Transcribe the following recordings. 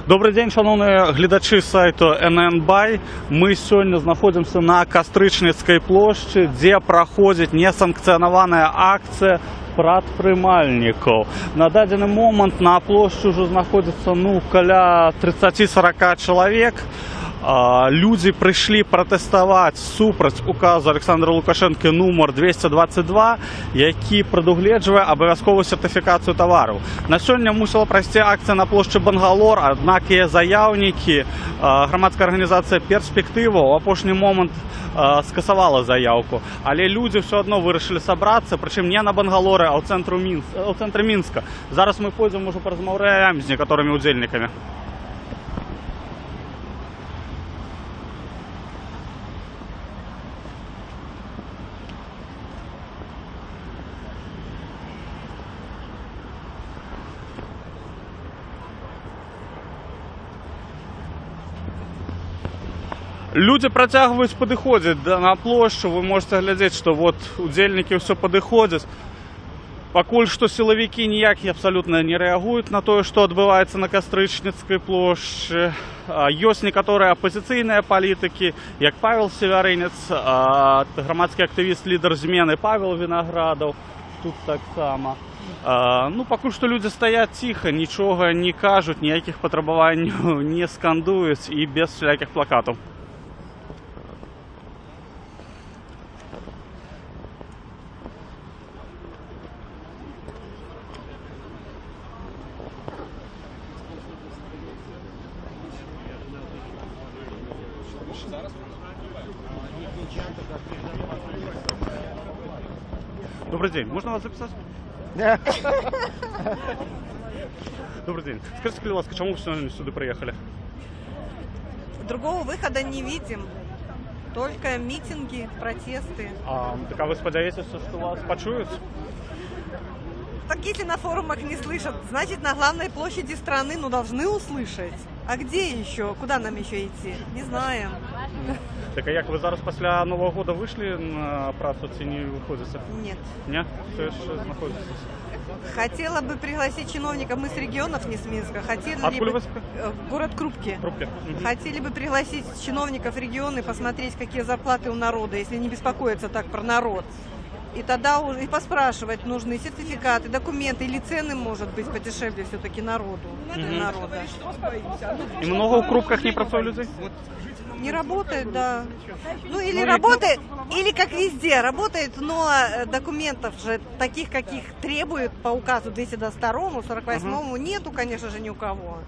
Добрый день, шановні глядачі сайту ННБай. Мы сегодня находимся на Кастрычніцкай площади, где проходит несанкционованная акция прадпрымальнікаў. На дадзены момент на площади уже находится каля 30-40 человек. Люди пришли протестовать супраць указу Александра Лукашенко нумар 222, які прадугледжвае абавязковую сертыфікацыю тавараў. На сёння мусіла прайсці акцыя на плошчы Бангалор, аднак яе заяўнікі, грамадская арганізацыя «Перспектыва» у апошні момант скасавала заявку. Але людзі ўсё адно вырашылі сабрацца, прычым не на Бангалоры, а ў цэнтры Мінска. Зараз мы пойдзем ужо паразмаўляем з некаторымі удзельнікамі. Люди працягваюць падыходзіць на плошчу. Вы можете глядзець, што вот удзельнікі ўсё падыходзяць. Пакуль што сілавікі ніяк абсалютна не рэагуюць на тое, што адбываецца на Кастрычніцкай плошчы. Ёсць некаторыя апазіцыйныя палітыкі, як Павел Севярынец, грамадскі актывіст, лідар змены Павел Вінаградаў. Тут таксама. Пакуль што людзі стаяць ціха, нічога не кажуць, ніякіх патрабаванняў не скандуюць і без всякіх плакатаў. Добрый день, можно вас записать? Добрый день. Скажите, пожалуйста, чему вы сегодня сюда приехали? Другого выхода не видим. Только митинги, протесты. Так вы сподеваетесь, что вас почуют? Так если на форумах не слышат, значит на главной площади страны должны услышать. А где еще? Куда нам еще идти? Не знаем. Так а як вы зараз після Нового года вышли на працу, ці не выходите? Нет. Нет? Все еще находитесь? Хотела бы пригласить чиновников, мы с регионов, не с Минска. Откуда вы? Город Крупки. Крупки. Хотели бы пригласить чиновников регионы, посмотреть, какие зарплаты у народа, если не беспокоиться так про народ. И тогда уже и поспрашивать нужны сертификаты, документы или цены, может быть, подешевле все-таки народу. Народа. И много в Крупках не працуют людей? Не работает, да. Или работает, или как везде, работает, но документов же таких, каких требуют по указу 222-му, 48-му, нету, конечно же, ни у кого.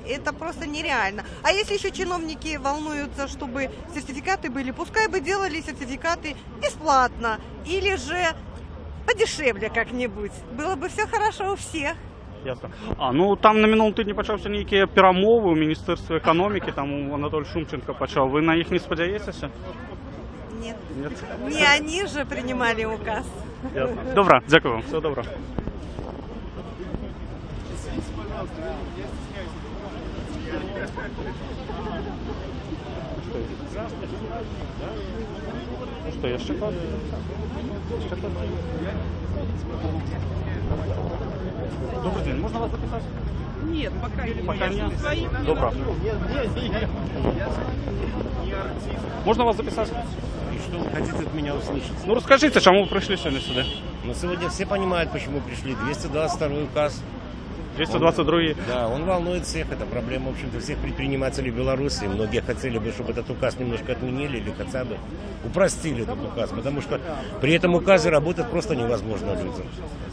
Это просто нереально. А если еще чиновники волнуются, чтобы сертификаты были, пускай бы делали сертификаты бесплатно или же подешевле как-нибудь. Было бы все хорошо у всех. Ясно. Там на минулому тижні почався некие перемови у Міністерстві економіки, там Анатолій Шумченко почав. Ви на них не сподіваєтеся? Нет. Нет. Не они же принимали указ. Ясно. Добре, дякую вам. Всього доброго. Что, я шоколад? Добрый день, можно вас записать? Нет, пока нет. Добро. Можно вас записать? И что вы хотите от меня услышать? Расскажите, чему вы пришли сегодня сюда? Сегодня все понимают, почему пришли. 222 указ. 222. Да, он волнует всех. Это проблема, в общем-то, всех предпринимателей Беларуси. Многие хотели бы, чтобы этот указ немножко отменили или хотя бы упростили этот указ. Потому что при этом указе работать просто невозможно людям.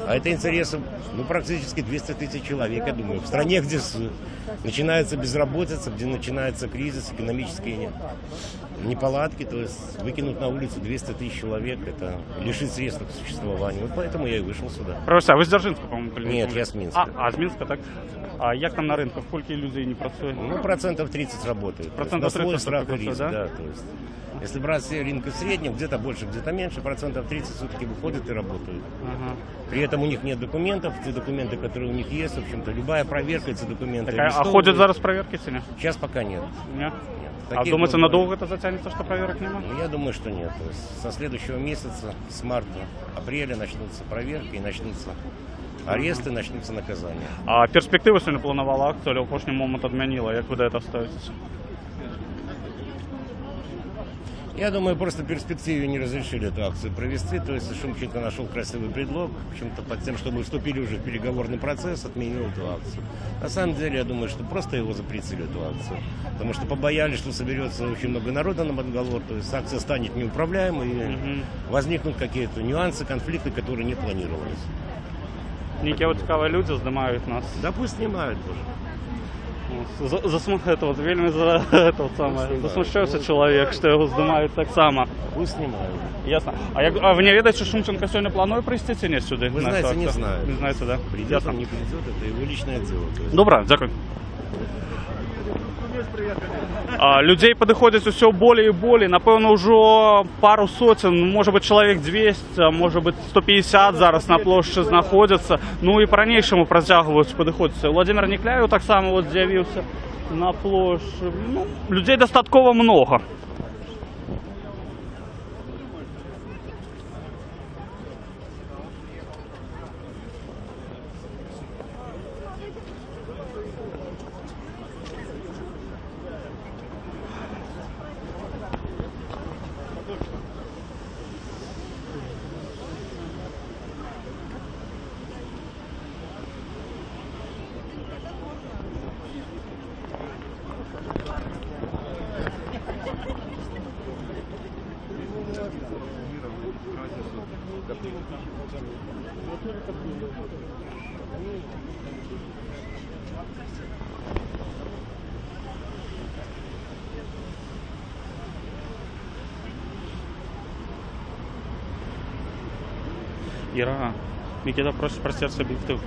А это интересы, практически 200 тысяч человек, я думаю. В стране, где начинается безработица, где начинается кризис, экономические неполадки, то есть выкинуть на улицу 200 тысяч человек, это лишить средств к существованию. Поэтому я и вышел сюда. Простите, а вы с Дзержинска, по-моему, Нет, я с Минска. С Минска? близько, так? А як там на ринку? Скільки людей не працює? Ну, процентов 30 работает. То есть Процентов на свой 30 страх и только риск, да? да. То есть, если брать все рынки в среднем, где-то больше, где-то меньше, процентов 30 все-таки выходят и работают. Ага. При этом у них нет документов, те документы, которые у них есть, в общем-то, любая проверка, эти документы Так, а арестовывают. ходять зараз перевірки чи ні? Сейчас пока нет. Ні? Нет. А Таких думаете, бывает. надовго це затягнеться, що перевірок немає? Ну, я думаю, что нет. То есть со следующего месяца, с марта, апреля начнутся проверки, и начнутся аресты, начнутся наказания. А перспективи сьогодні планувала акцію, але в останній момент відмінила. Як ви до цього ставитесь? Я думаю, просто в перспективе не разрешили эту акцию провести. То есть Шумченко нашел красивый предлог, в общем-то, под тем, чтобы вступили уже в переговорный процесс, отменил эту акцию. На самом деле, я думаю, что просто его запретили, эту акцию. Потому что побоялись, что соберется очень много народа на Бангалор, то есть акция станет неуправляемой, и возникнут какие-то нюансы, конфликты, которые не планировались. Нікі от цікаві люди знімають нас. Да пусть снимают тоже. Засмущався чоловік, що його знімають так само. Пусть снимают. Ясно. А ви не відаєте, що Шумченко сьогодні планує прийти чи ні сюди? Ви на знаєте, цю не акцію? знаю. Не знаєте, да? Придет Ясно. он, не придет, это его личное дело. То есть Добре, дякую. Людей підходить усе более і более. Напевно, вже пару сотень, може бути чоловік 200, може бути 150 зараз на площі знаходяться. Ну і по-ранішому протягують підходити. Владимир Нікляєв так само от з'явився на площі. Ну, людей достатково много. Іра, Микита просить простеться об'єктив.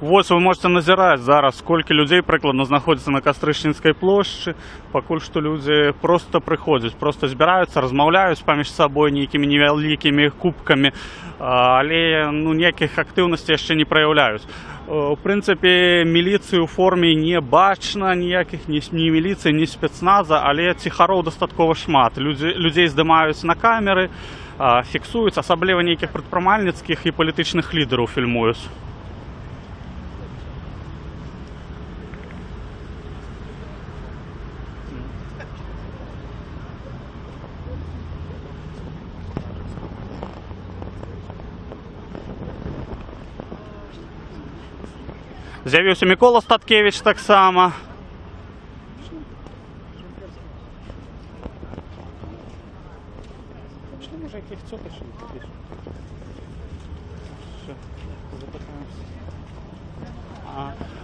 Ось ви можете назирати зараз, скільки людей прикладно знаходиться на Кастричницькій площі. Поки що люди просто приходять, просто збираються, розмовляють поміж собою ніякими невеликими кубками, але ну, ніяких активностей ще не проявляють. В принципі, міліції у формі не бачно, ніяких ні міліції, ні спецназа, але тихаров достатково шмат. Людей здимають на камери, фіксують, особливо ніяких предпринимальницьких і політичних лідерів фільмують. З'явився Микола Статкевич так само.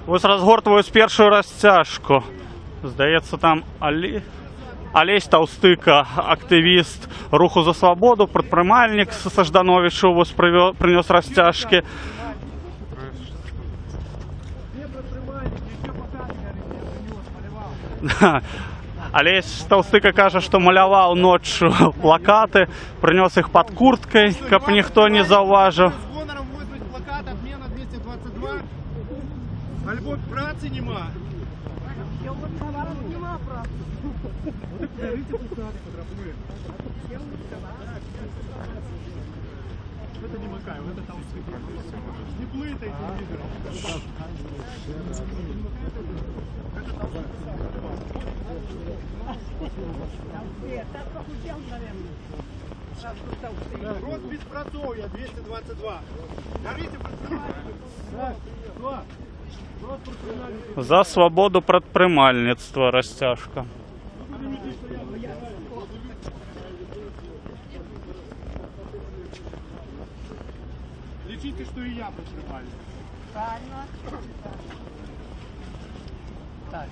Ось розгортують першу розтяжку. Здається, там Олесь Толстыка, активіст Руху за свободу, предпринимальник Сажданович, ось принес розтяжки. Олесь Толстыка каже, що малював ночью плакати, принес їх під курткою, щоб ніхто не зауважив. Альбо праці нема. Это не Макаев, это Толстой. Не плытай телевизором. Рост без працовья 222. Говорите, За свободу предпринимательства растяжка. лечите, что и я предприниматель. Так.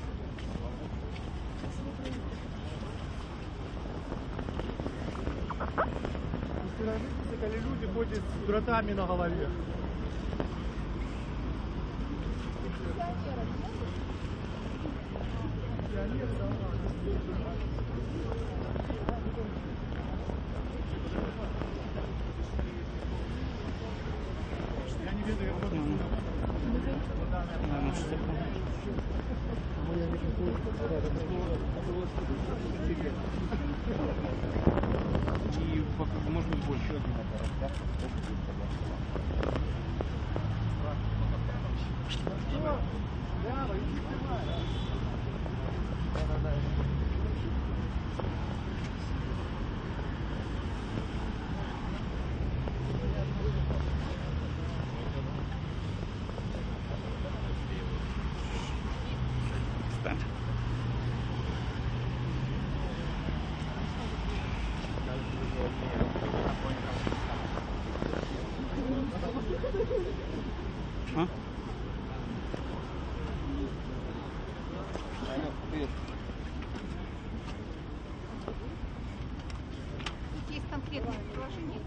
Когда люди ходят с дротами на голове. Я не ведаю, я буду. И может быть больше один аппарат, да? А? Есть конкретные предложения.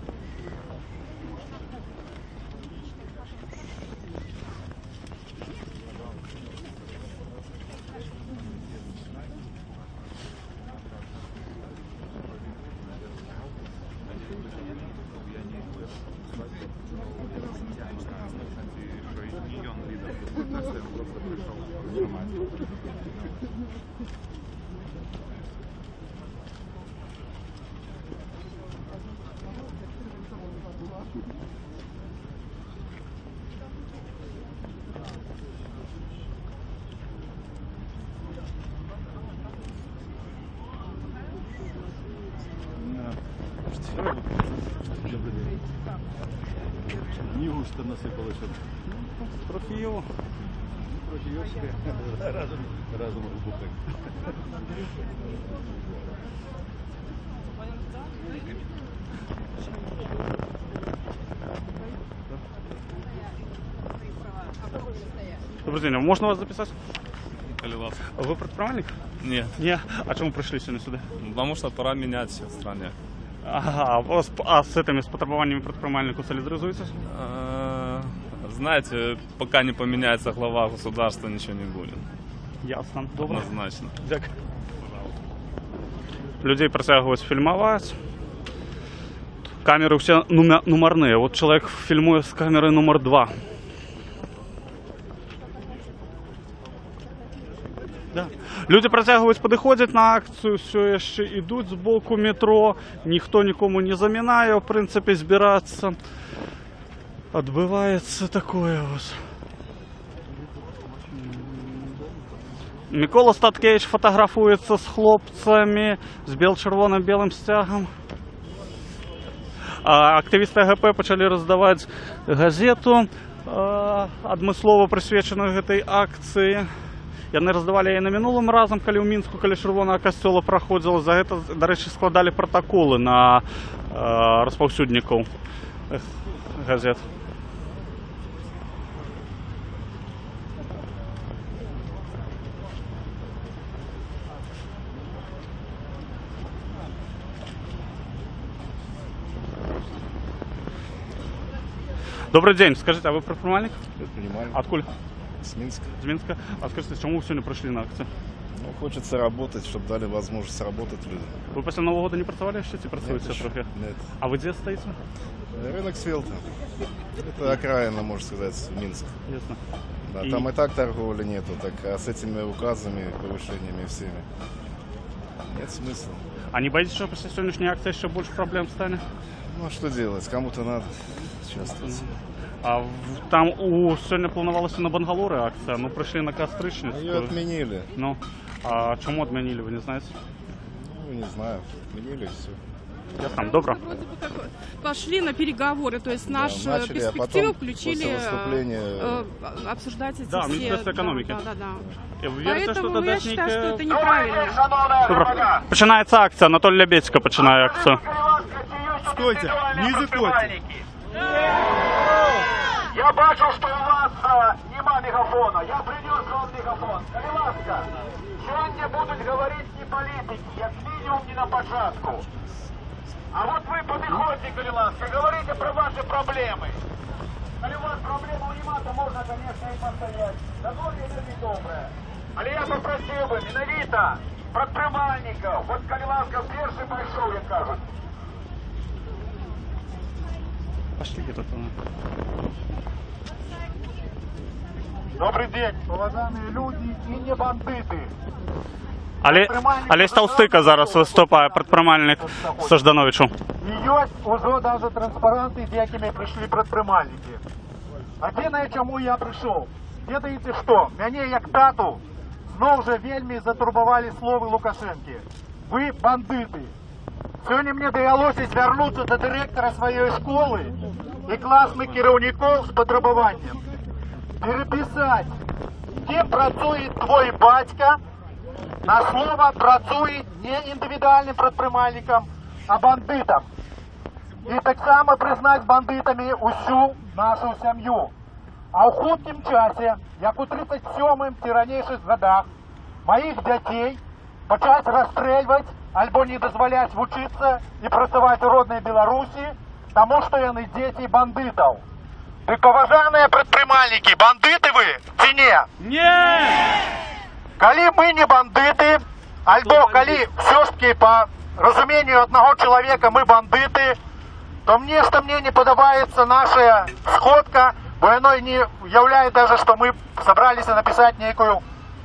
Не густо насыпалось. Трохи його. Разом глубокой. Добрый день, а можно вас записать? Калилас. Вы предпринимальник? Нет, Не. А чему пришли сегодня сюда? потому что пора менять все в стране. Ага, с этими, с потребованиями предпринимальнику солидаризуетесь? Знаете, пока не поменяется глава государства, ничего не будет. Ясно. Добре. Однозначно. Дякую. Людей притягивать фільмувати. Камери всі номерні. От чоловік фільмує з камери номер 2. Да. Люди притягують, підходять на акцію, все ще йдуть з боку метро, ніхто нікому не замінає, в принципі, збиратися. Відбувається таке ось. Микола Статкевич фотографується з хлопцями, з червоно-білим стягом. Активісти АГП почали роздавати газету, адмислово присвячену цій акції. Яны роздавали її на минулому разом, коли в Мінську, коли Червоного костюла проходило. За це, до речі, складали протоколи на розповсюдників газет. Добрый день. Скажите, а вы предпринимальник? Предприниматель. Откуда? С Минска. Из Минска. А скажите, чему вы сегодня пришли на акцию? Ну, хочется работать, чтобы дали возможность работать людям. Ви після Нового року не працювали ще чи працюєте еще. трохи? Нет. А ви де стоїте? Рынок Свелта. Это окраина, можно сказать, Минск. Ясно. Да, И- там и так торговли нету, так а с этими указами, повышениями всеми нет смысла. А не боїтесь, що після сьогоднішньої акції ще більше проблем стане? Ну а что делать? Кому-то надо участвовать. А там сьогодні планувалася на Бангалори акція, ну прийшли на Кастричницьку. Ее отменили. Ну, а чому відмінили, ви не знаєте? Ну, не знаю, отменили и все. Ясно, добре. Вроде бы как пошли на переговоры, то есть нашу начали, а перспективу потом включили после выступления обсуждать эти Да, все. Министерство экономики. Да. І ви вірите, що Поэтому я считаю, что это додатні... неправильно. Добре. Починається акція, Анатолій Лябецька починає акцію. Стойте, не заходьте. Я бачу, що у вас нема мегафона. Я принес вам мегафон. Скажи ласка, сьогодні будуть говорити не політики, як мінімум не на початку. А вот вы подходите, скажи ласка, говорите про ваши проблемы. Коли у вас проблем нема, то можно, конечно, и постоять. Доброе или доброе. Але я попросил бы, менавіта, предпринимальников, вот коли ласка, перший пошел, як кажуть. Пошли тут. Добрый день, уважаемые люди и не бандиты. Олесь Толстика зараз виступає, предпринимальник Сождановичу. І ось уже даже транспаранти, з якими прийшли предпринимальники. Єдине, чому я прийшов. Ведаєте що? Мене як тату знов же вельми затурбували слови Лукашенки. Ви бандити. Сьогодні мені довелося звернутися до директора своєї школи і класних керівників з потребуванням. Переписати, ким працює твій батько, на слово працює не індивідуальним предпринимальником, а бандитом. І так само признати бандитами усю нашу сім'ю. А у хуткім часі, як у 37-м тиранейших годах, моїх дітей почати розстрілювати або не дозволяти вчитися і працювати у родній Білорусі, тому що вони діти бандитів. Так, поважані предпринимальники, бандити ви чи ні? Ні! Коли ми не бандити, або коли все ж таки по розумінню одного чоловіка ми бандити, то мені не подобається наша сходка, бо воно не являє даже, що ми собралися написати некую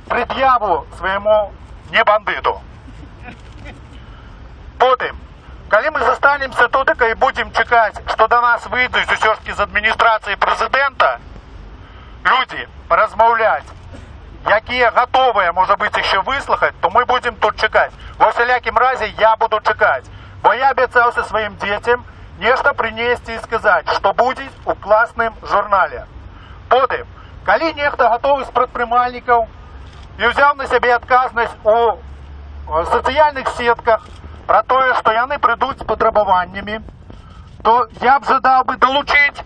пред'яву своєму не бандиту. Потім, коли ми застанемося тут і будемо чекати, що до нас вийдуть все ж таки з адміністрації президента, люди порозмовляти, які готові, може бути, ще вислухати, то ми будемо тут чекати. Во всякому разі, я буду чекати. Бо я обіцявся своїм дітям нечто принести і сказати, що буде у класному журналі. Потім, коли нехто готовий з предпринимальників і взяв на себе відказність у соціальних сетках про те, що вони прийдуть з потребуваннями, то я б жадав би долучити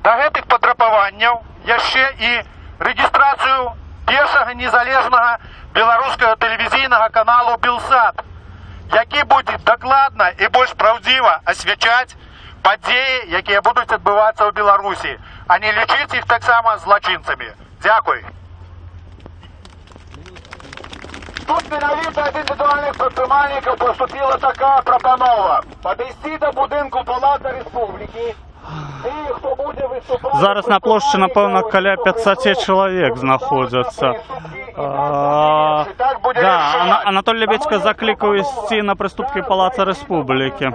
до цих потребувань ще і реєстрацію першого незалежного білоруського телевізійного каналу «Білсат», який буде докладно і більш правдиво освічати події, які будуть відбуватися у Білорусі, а не лічити їх так само злочинцями. Дякую. Тут менавіта від індивідуальних предпринимальників поступила така пропанова. Підійти до будинку Палацу Республіки. І хто буде виступати... Зараз на площі, напевно, каля 500 чоловік знаходяться. Анатолій Лябецька закликав йти на приступки Палацу Республіки.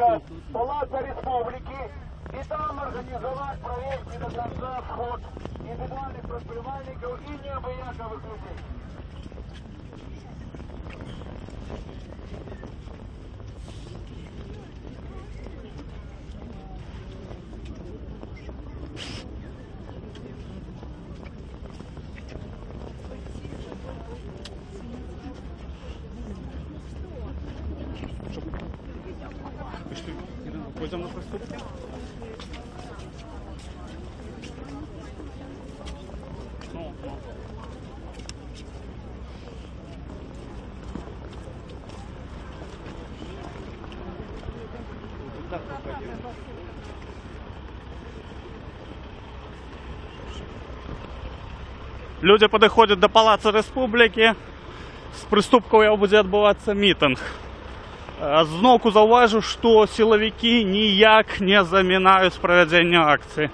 Палацу Республіки і там організувати проєкт до кінця сход індивідуальних предпринимальників і необиякових людей. Пойдем на приступки. Люди підходять до Палацу Республіки. з прыступкаў яго будзе адбывацца мітынг. Зноўку заўважу, што сілавікі ніяк не замінаюць правядзення акцыі.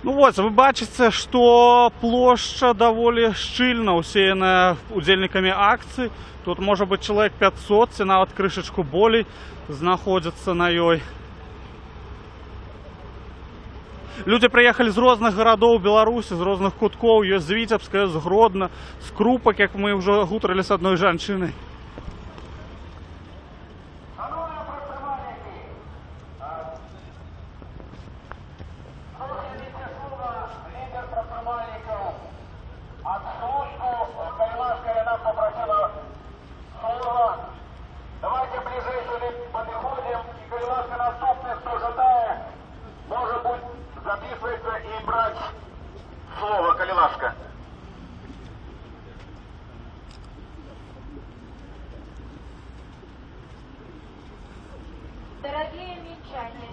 Ну вот, вы бачыце, што плошча даволі шчыльна ўсеяная удзельнікамі акцыі. Тут можа быць чалавек 500, ці нават крышачку болей знаходзяцца на ёй. Людзі прыехалі з розных гарадоў Беларусі, з розных куткоў, ёсць з Віцебска, з Гродна, з Крупак, як мы ўжо гутарылі з адной жанчынай. Давайте ближайшие подходим, и Кайласка наступный, кто жадает, может быть, записывается и брать слово Кайласка. Дорогие минчане,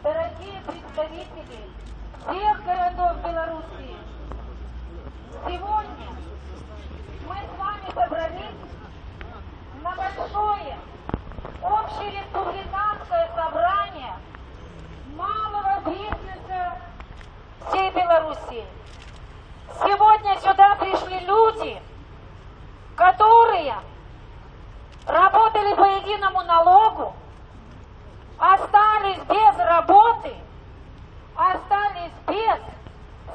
дорогие представители всех городов Беларуси, сегодня мы с вами собрались на большое общереспубликанское собрание малого бизнеса всей Беларуси. Сегодня сюда пришли люди, которые работали по единому налогу, остались без работы, остались без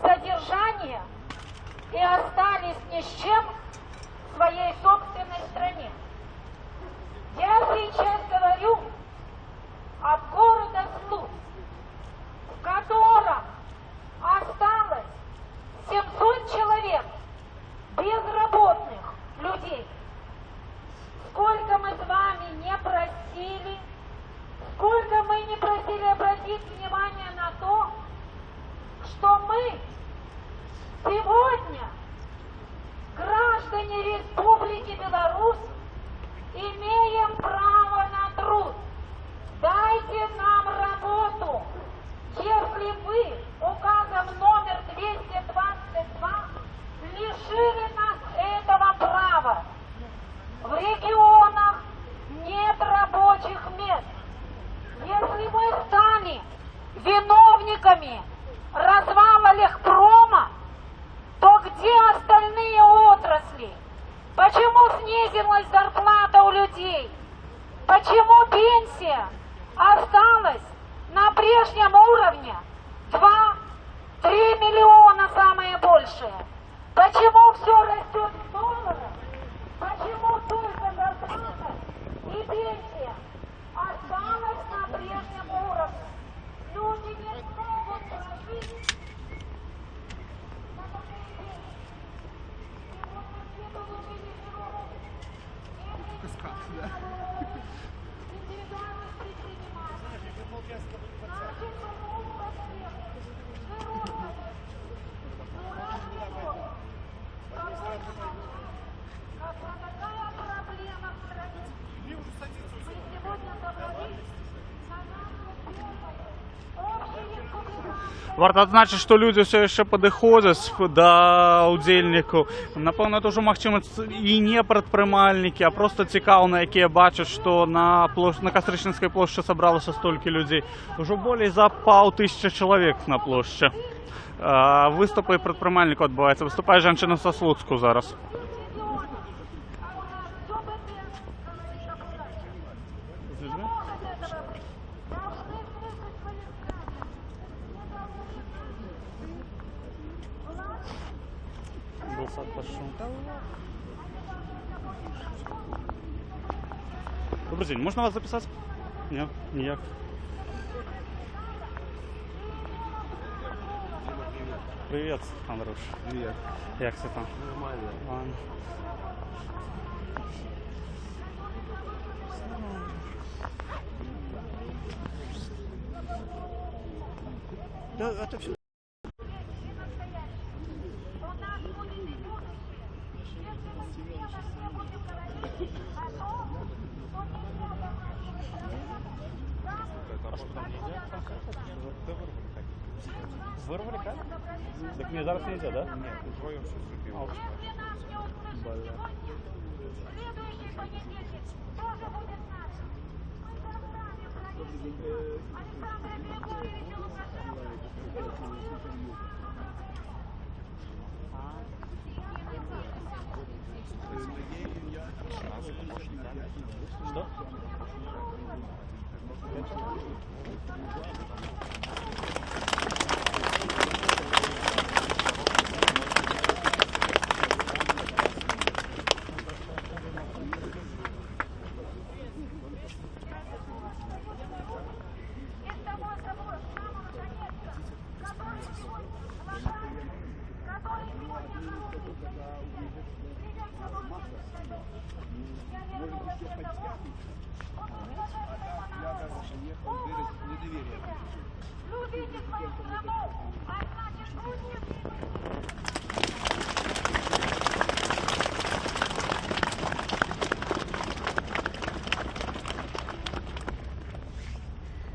содержания и остались ни с чем в своей собственной стране. Я сейчас говорю от города Слуцк, в котором осталось 700 человек безработных людей. Сколько мы с вами не просили, сколько мы не просили обратить внимание на то, что мы сегодня, граждане Республики Беларусь, имеем право на труд. Дайте нам работу. Если вы указом номер 222 лишили нас этого права, в регионах нет рабочих мест. Если мы стали виновниками развала Легпрома, то где остальные отрасли? Почему снизилась зарплата у людей? Почему пенсия осталась на прежнем уровне? 2-3 миллиона самое большее. Почему все растет в долларах? Почему только зарплата и пенсия осталась на прежнем уровне? Люди не смогут прожить на такие деньги. Сегодня все получили здоровье. Индивидуальность предпринимателей. Наши кому успех. Здоровье. Ура, миру. Какая проблема в стране? Мы сегодня собрались на нашу первую общереспубликанскую. Варта адзначыць, што людзі ўсё яшчэ падыходзяць да ўдзельнікаў. Напэўна, это ўжо магчыма і не прадпрымальнікі, а проста цікаўныя, якія бачаць, што на Кастрычніцкай плошчы сабралася столькі людзей. Ужо болей за 500 чалавек на плошчы. Выступы прадпрымальнікаў адбываецца. Выступае жанчына са Слуцку зараз. Добрый день, можно вас записать? Нет, никак. Привет, Андрюш. Привет. Як це там? Нормально. Ладно. Да, это все. Вырвали как? Так мне зараз нельзя, да? Нет, вдвоем все зробили. Если нас не услышат сегодня, следующий понедельник тоже будет наш. Мы заставим правительство Александра Григорьевича Что? Любите свою страну, а значит трудитесь.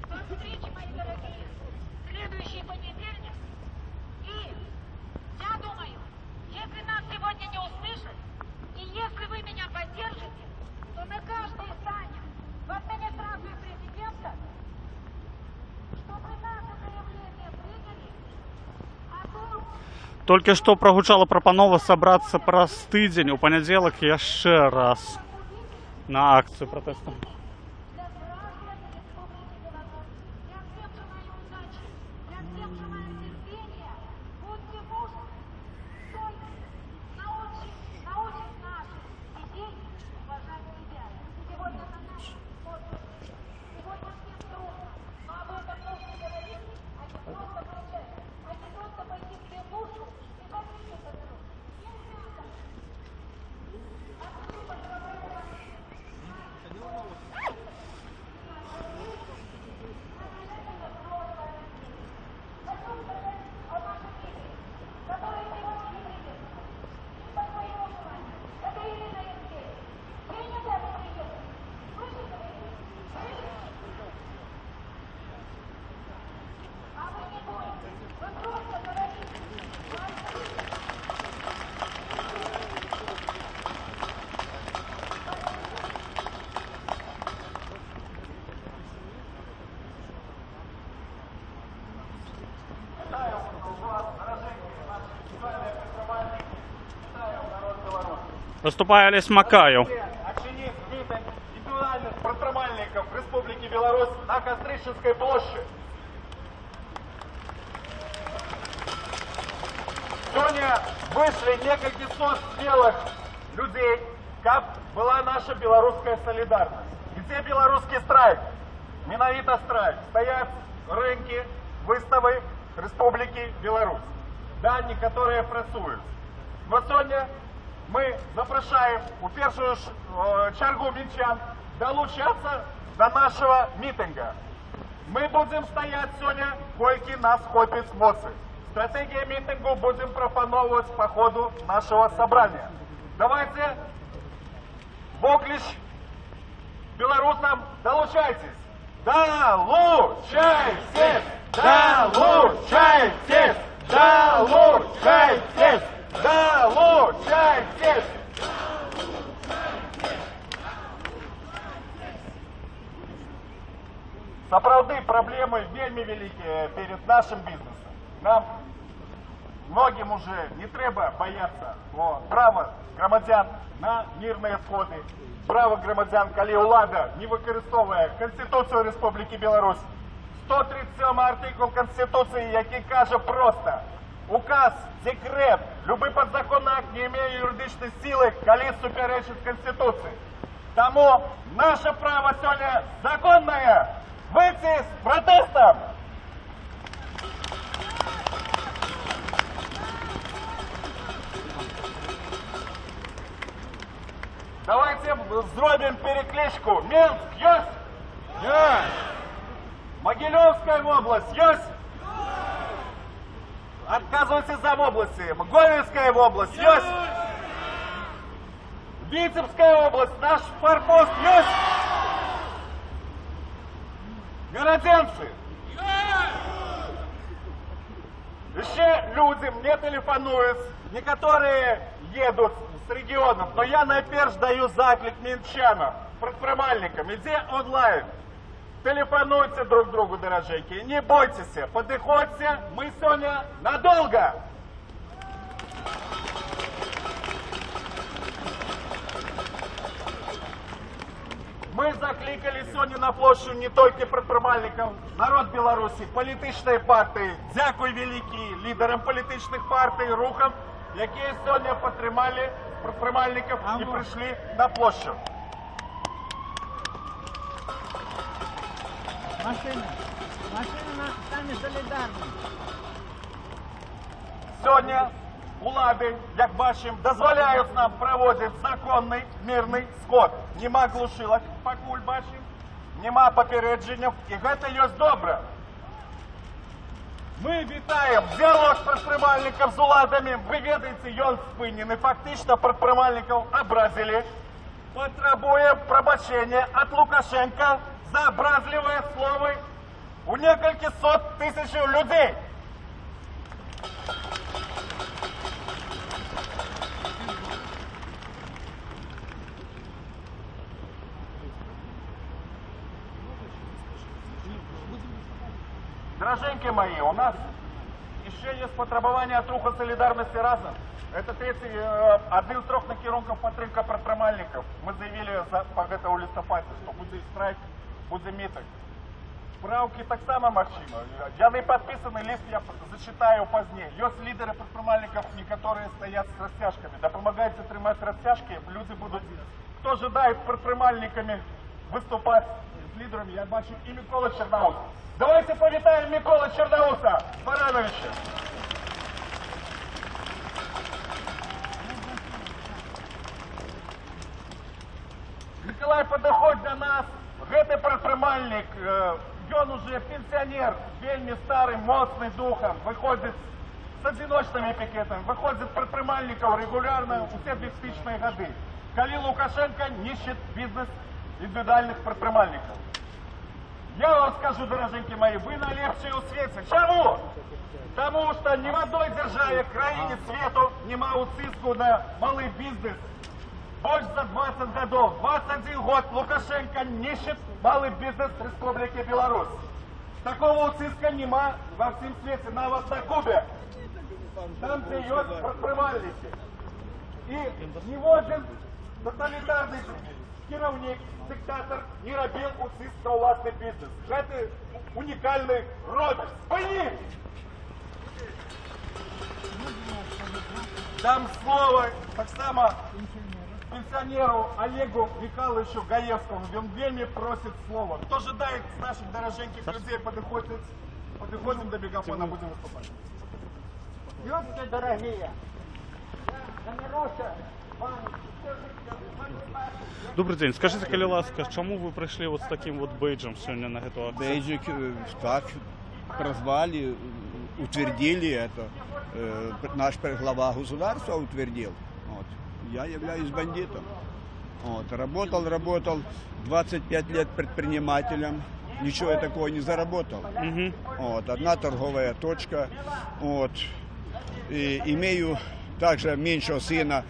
До встречи, мои дорогие. Следующий понедельник. И я думаю, если нас сегодня не услышат, и если вы меня поддержите, то на каждой стане в администрацию президента, чтобы наше заявление приняли о том, Толькі што прагучала прапанова сабрацца праз тыдзень у панядзелак яшчэ раз на акцыю пратэсту. для граждан Республики Беларусь. Я всем желаю удачи, я всем желаю терпения. Будьте мужны, стойте, научить наших детей уважать себя. Сегодня на нашем отдыхе. Сегодня всем трудно, но об этом нужно говорить, а не просто кричать, а не просто пойти себе в душу и забыть этот труд. Нельзя. Выступає Олесь Макаєв. Отчинив митинг индивидуальных патромальников Республики Беларусь на Кострищенской площади. Сегодня вышли несколько сот белых людей, как была наша белорусская солидарность. Где белорусский страйк? Менавіта страйк. Стоят рынки, выставы Республики Беларусь. Дані, которые працують. Но сегодня мы запрошаем у першую чергу минчан долучаться до нашего митинга. Мы будем стоять сегодня, кольки нас хопит моцы. Стратегия митингу будем пропановывать по ходу нашего собрания. Давайте воклич белорусам долучайтесь. Долучайтесь! Долучайтесь! Долучайтесь! Долучайтесь! Сапраўды проблемы вельмі великие перед нашим бизнесом. Нам многим уже не треба бояться права громадян на мирные сходы, права громадян, калі ўлада не выкарыстоўвае Конституцию Республики Беларусь. 137 артикул Конституции, який каже просто: указ, декрет, любой подзаконный акт не имеет юридической силы, калі суперечит Конституции. Тому наше право сегодня законное выйти с протестом. Давайте зробим перекличку. Минск есть? Есть. Могилевская область есть? Отказывайтесь за области. Гомельская область есть? Витебская область, наш форпост есть? Городенцы! Еще люди мне телефонуют, некоторые едут с регионов, но я найперш даю заклик мінчанам, предпринимальникам, иди онлайн. Телефонуйте друг другу, дороженькие, не бойтесь, подыходьте, мы сегодня надолго. Мы закликали сегодня на площадь не только предпринимальников, народ Беларуси, політичної партії. Дякую великий лідерам політичних партій, рухам, які сьогодні підтримали предпринимальників і прийшли на площадь. Машина стане солідарною. Сьогодні влади, як бачимо, дозволяють нам проводити законний, мирний сход. Нема глушилок, покуль бачимо, нема попереджень, і це є добре. Ми вітаємо діалог предпринимальників з владами. Ви ведаєте, він спинений. Фактично предпринимальників образили. Потребуємо пробачення від Лукашенка за образливі слова у несколько сот тисяч людей. Дороженьки мои, у нас еще есть потребование от руху солидарности разом. Это один из трех накерунков підтримка предпринимальников. Мы заявили по этому листопаду, что будет страйк, будет митинг. Правки так само Максима. Я не подписанный лист, я зачитаю позднее. Есть лидеры предпринимальников, которые стоят с растяжками. Да помогайте тримать растяжки, люди будут... Кто ожидает предпринимальниками выступать с лидерами, я бачу и Микола Черноус. Давайте повитаем Микола Черноуса Барановича. Николай подходит до нас. Гэты предпринимальник, он уже пенсионер, вельми старый, моцный духом, выходит с одиночными пикетами, выходит предпринимальников регулярно у всех 2000-е годы. Коли Лукашенко нищет бизнес индивидуальных предпринимальников. Я вам скажу, дороженьки мои, вы на легче у свете. Чему? Тому что ни в одной державе, краине свету, нема уциску на малый бизнес. Больше за 20 годов, 21 год Лукашенко нищет малый бизнес Республики Беларусь. Такого уциска нема во всем свете, навод на Кубе. Там, где есть предпринимальники. И ни один тоталитарный керовник, диктатор не робил уциска властный бизнес. Это уникальный род. Спини! Дам слово так само пенсионеру Олегу Михайловичу Гаевскому. Он вельми просит слова. Кто ожидает с наших дороженьких людей подходим до мегафона, будем выступать. Люди дорогие, Добрий день. Скажіть, коли ласка, чому ви прийшли от з таким от бейджем сьогодні на цю акцію? Бейджик так прозвали, утвердили это. Наш глава государства утвердил. Вот. Я являюсь бандитом. Вот. Работал 25 лет предпринимателем. Ничего я такого не заработал. Вот. Одна торговая точка. Вот. И имею также меньшего сына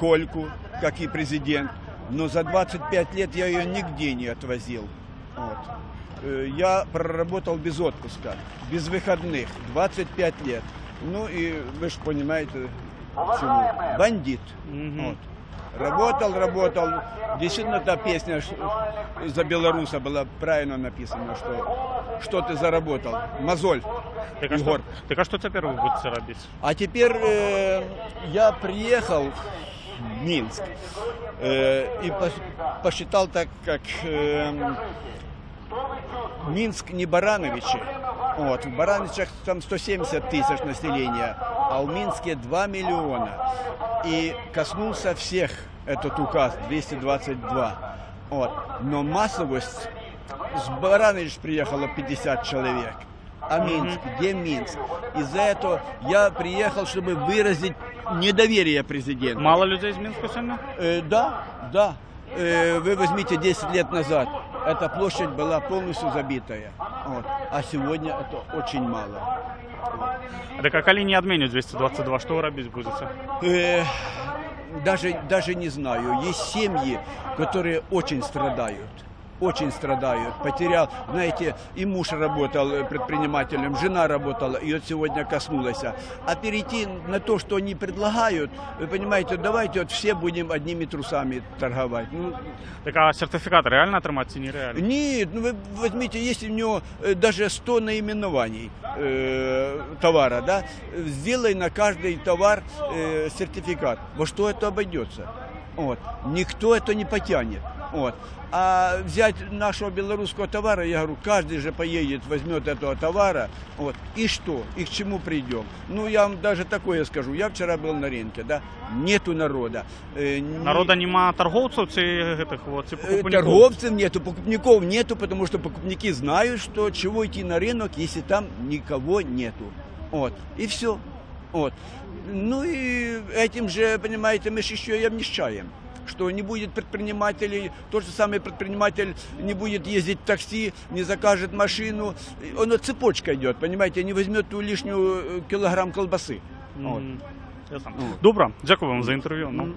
Кольку, как и президент. Но за 25 лет я ее нигде не отвозил. Вот. Я проработал без отпуска, без выходных, 25 лет. Ну и вы же понимаете, почему. Бандит. Вот. Работал. Действительно, та песня за белоруса была правильно написана, что ты заработал. Мозоль. Так а что теперь вы будете робить? А теперь я приехал в Минск и посчитал так, как Минск не Барановичи. Вот, в Барановичах там 170 тысяч населения, а в Минске 2 миллиона. И коснулся всех этот указ 222. Вот. Но массовость, с Баранович приехало 50 человек. А Минск, где Минск? Из-за этого я приехал, чтобы выразить недоверие президенту. Мало людей из Минска сегодня? Да. Вы возьмите 10 лет назад. эта площадь была полностью забитая. Вот. А сегодня это очень мало. Так а коли не отменят 222, что вы робить будете? Даже не знаю. Есть семьи, которые очень страдают. Очень страдают. Потерял, знаете, и муж работал предпринимателем, жена работала, и вот сегодня коснулась. А перейти на то, что они предлагают, вы понимаете, давайте вот все будем одними трусами торговать. Ну, так а сертификат реально отримать, нереально? нет, ну вы возьмите, если у него даже 100 наименований товара, да, сделай на каждый товар сертификат. Во что это обойдется? Вот. Никто это не потянет. Вот. А взять нашего белорусского товара, я говорю, каждый же поедет, возьмет этого товара, вот, и что, и к чему придем? Ну, я вам даже такое скажу, я вчера был на рынке, да, нету народа. Народа нема торговцев, покупников? Торговцев нету, покупников нету, потому что покупники знают, что чего идти на рынок, если там никого нету. Вот, и все. Вот. Ну и этим же, понимаете, мы же еще и обнищаем. Что не будет предпринимателей, тот же самый предприниматель не будет ездить в такси, не закажет машину. Оно цепочка идет, понимаете, не возьмет ту лишнюю килограмм колбасы. Вот. Добре, дякую вам за інтерв'ю. Ну.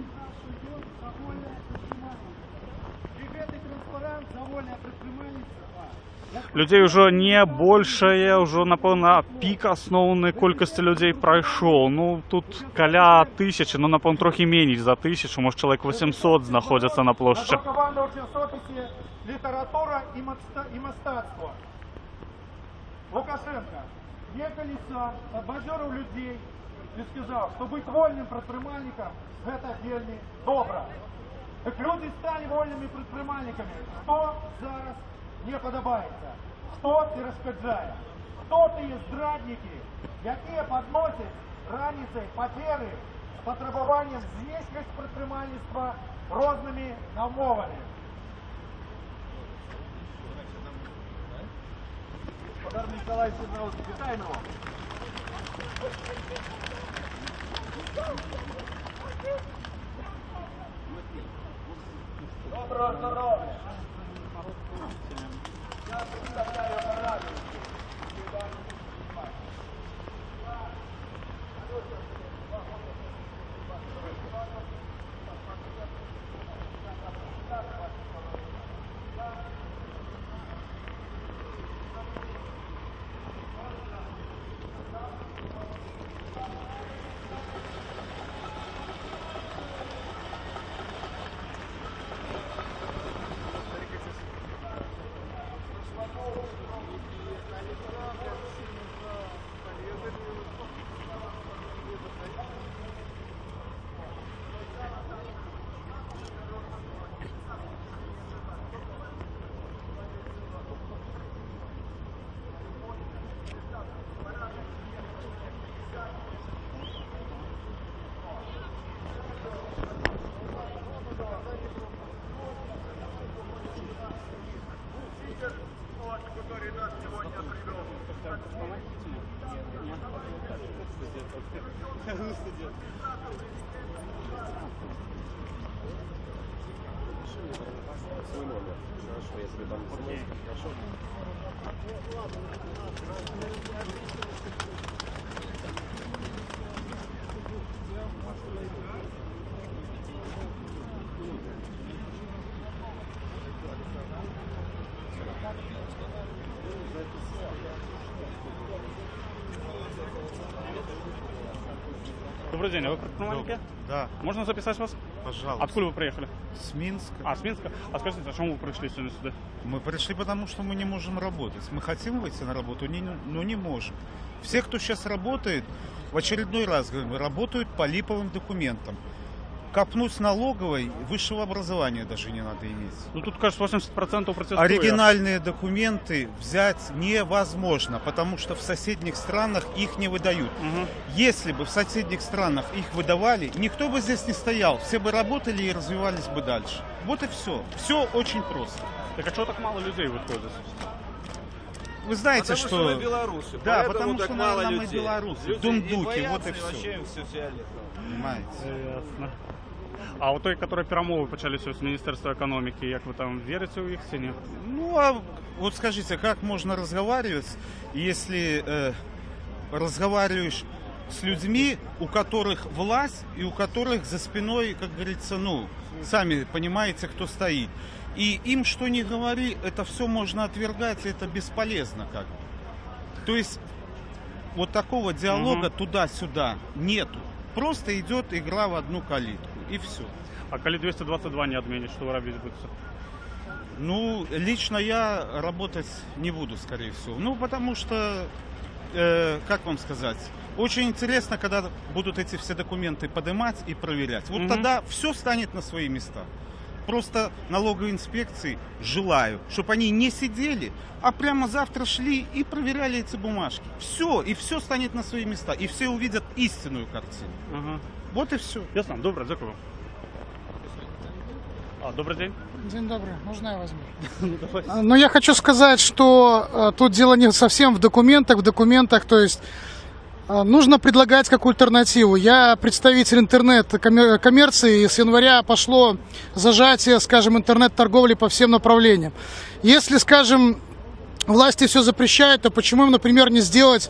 Людей уже не больше, уже, напевно, пік основної кількості людей пройшов. Ну, тут каля 1000, ну, напевно, трохи менше за 1000, може, чоловік 800 знаходяться на площі. Надруковано в часописі «Література і мистецтво». Лукашенко неколись оббадьорив людей і сказав, що бути вольним предпринимальником – це вельми добре. Так люди стали вольними предпринимальниками. Хто зараз не подобається? Хто перешкоджає? Хто ті зрадники, які підносять раніцей папери з потребуванням звіщення предпринимальництва різними намовами? Подар Николаевич, вітаємо. Доброго здоров'я! Я представляю апарату. Добрый день, а вы предприниматель? Да. Можно записать вас? Пожалуйста. Откуда вы приехали? С Минска. А, с Минска? А скажите, зачем вы пришли сегодня сюда? Мы пришли потому, что мы не можем работать. Мы хотим выйти на работу, но не можем. Все, кто сейчас работает, в очередной раз говорим, работают по липовым документам. Копнуть с налоговой, высшего образования даже не надо иметь. Ну тут, кажется, 80% протестуют. Оригинальные документы взять невозможно, потому что в соседних странах их не выдают. Угу. Если бы в соседних странах их выдавали, никто бы здесь не стоял. Все бы работали и развивались бы дальше. Вот и все. Все очень просто. Так а чего так мало людей выходит? вы знаете, Потому что мы белорусы. Да, поэтому потому так что, мало наверное, мы людей. белорусы. Люди Дундуки, боятся, вот и и все. вообще им все фиолетово. Понимаете? Ясно. А у той, которые перемови почалися з Міністерства економіки, як ви там вірите у їх чи ні? Ну, а вот скажите, как можно разговаривать, если разговариваешь с людьми, у которых власть и у которых за спиной, как говорится, ну, сами понимаете, кто стоит. И им что ни говори, это все можно отвергать, и это бесполезно как бы. То есть вот такого диалога туда-сюда нету. Просто идет игра в одну калитку, и все. А коли 222 не отменить, что вы робить будете? Ну, лично я работать не буду, скорее всего. Ну, потому что, как вам сказать, очень интересно, когда будут эти все документы поднимать и проверять. Вот тогда все станет на свои места. Просто налоговой инспекции желаю, чтобы они не сидели, а прямо завтра шли и проверяли эти бумажки. Все, и все станет на свои места, и все увидят истинную картину. Ага. Вот и все. Ясно, добре, дякую. Добрый день. День добрый. Можно я возьму? Ну, давайте. Но я хочу сказать, что тут дело не совсем в документах, то есть нужно предлагать как альтернативу. Я представитель интернет-коммерции, и с января пошло зажатие, скажем, интернет-торговли по всем направлениям. Если, скажем, власти все запрещают, то почему им, например, не сделать,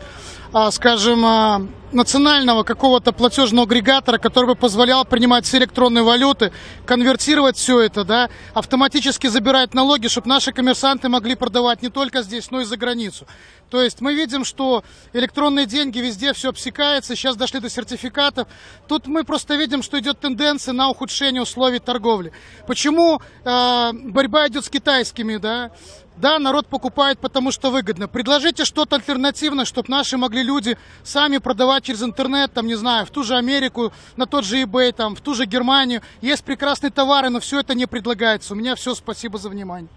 скажем, национального какого-то платежного агрегатора, который бы позволял принимать все электронные валюты, конвертировать все это, да, автоматически забирать налоги, чтобы наши коммерсанты могли продавать не только здесь, но и за границу. То есть мы видим, что электронные деньги везде все обсекается, сейчас дошли до сертификатов. Тут мы просто видим, что идет тенденция на ухудшение условий торговли. Почему борьба идет с китайскими, да? Да, народ покупает, потому что выгодно. Предложите что-то альтернативное, чтобы наши могли люди сами продавать через интернет, там, не знаю, в ту же Америку, на тот же eBay, там, в ту же Германию. Есть прекрасные товары, но все это не предлагается. У меня все, спасибо за внимание.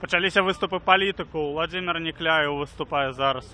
Почалися виступи політику. Владимир Некляєв виступає зараз.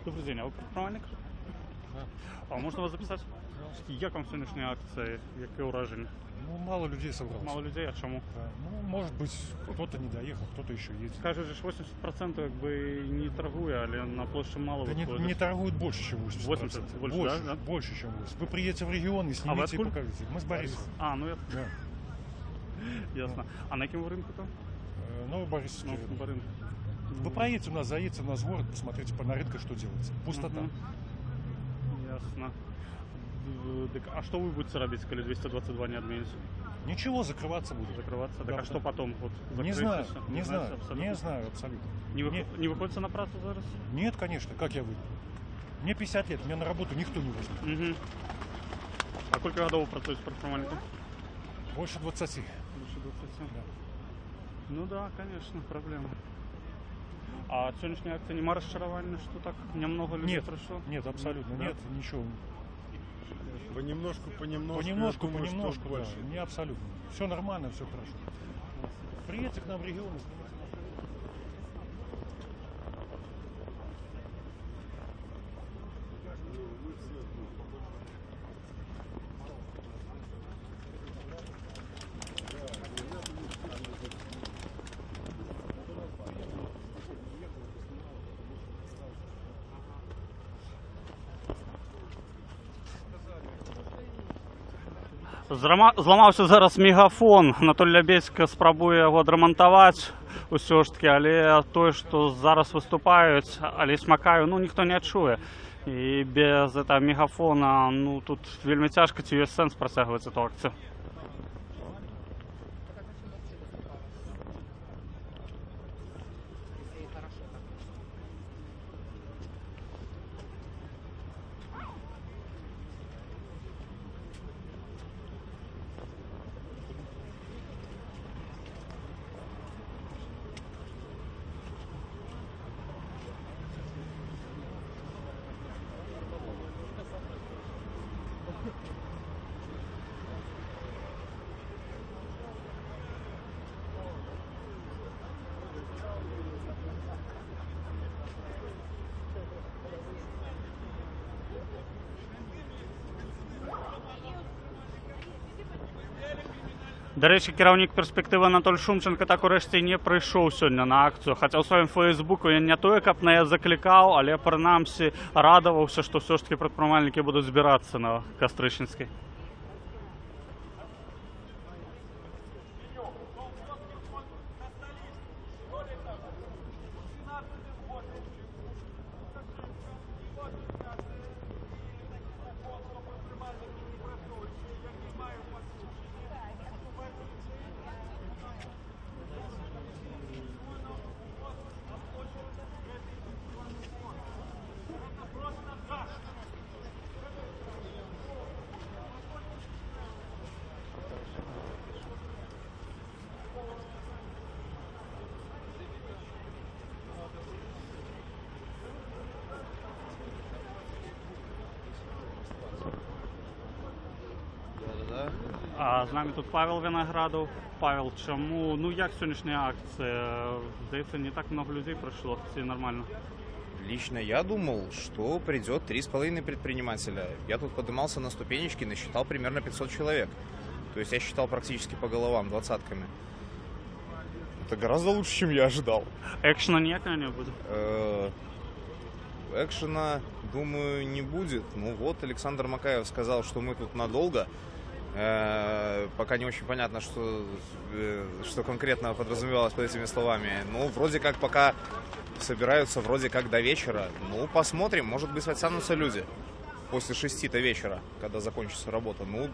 Добрий день, а ви предпринимальник? А можна вас записати? Як вам сьогоднішня акція? Яке ураження? Ну, мало людей собралось. Мало людей, а чому? Да. Ну, может быть, кто-то не доехал, кто-то еще едет. Кажуть, що 80% якби не торгує, але на площі мало Да виходить. не торгуют больше, чем 80%. 80, больше, больше, да? больше, чем 80. Вы приедете в регион и снимите и откуда? покажете. Мы с Борисова. А, ну я... Да. Ясно. А на якому ринку там? Новоборисовский Ну, рынок. по ринку. Вы проедете у нас, заедете у нас в город, посмотрите на рынке, что делается. Пустота. Ясно. А что вы будете робить, если 222 не отменится? Ничего, закрываться будет. Закрываться? Так Да, а что потом? Вот, Не закрыть знаю, и всё? не знаю, знаете абсолютно? не знаю абсолютно. Не выходите на працу зараз? Нет, конечно, как я выйду? Мне 50 лет, меня на работу никто не возьмет. Угу. А сколько годов вы працуете предпринимателем? Больше 20. Больше 20. Да. Ну да, конечно, проблема. А от сегодняшней акции нема розчарування, что так немного людей Нет, пришло? нет, абсолютно Да? нет, ничего. Понемножку, Понемножку, я думаю, что понемножку, больше. да, не абсолютно. Все нормально, все хорошо. Приедьте к нам в регион. Зламаўся зараз мегафон. Анатолій Лябедзька спрабуе яго адрамантаваць усё ж таки, але тое, што зараз выступаюць, Алесь Макаю, ну ніхто не чуе. І без этого мегафона, ну тут вельмі цяжка, ці ёсць сэнс працягваць эту акцыю. До рэчы, кіраўнік перспектывы Анатоль Шумченко так урэшце не прыйшоў сёння на акцыю. Хаця ў сваім фэйсбуку ён не тое, каб на яе заклікаў, але прынамсі радаваўся, што ўсё ж такі прадпрымальнікі будуць збірацца на Кастрычніцкай. А з нами тут Павел Виноградов. Павел, чому, ну як сьогоднішня акція? Здається, не так много людей пройшло, це нормально. Лично я думал, что придет 3,5 предпринимателя. Я тут поднимался на ступенечки, насчитал примерно 500 человек. То есть я считал практически по головам, двадцатками. Это гораздо лучше, чем я ожидал. Экшена никакого не будет? Экшена, думаю, не будет. Ну вот, Александр Макаев сказал, что мы тут надолго. Пока не очень понятно, что конкретно подразумевалось под этими словами. Ну, вроде как пока собираются, вроде как до вечера. Ну, посмотрим, может быть, подтянутся люди после 6-то вечера, когда закончится работа. Ну,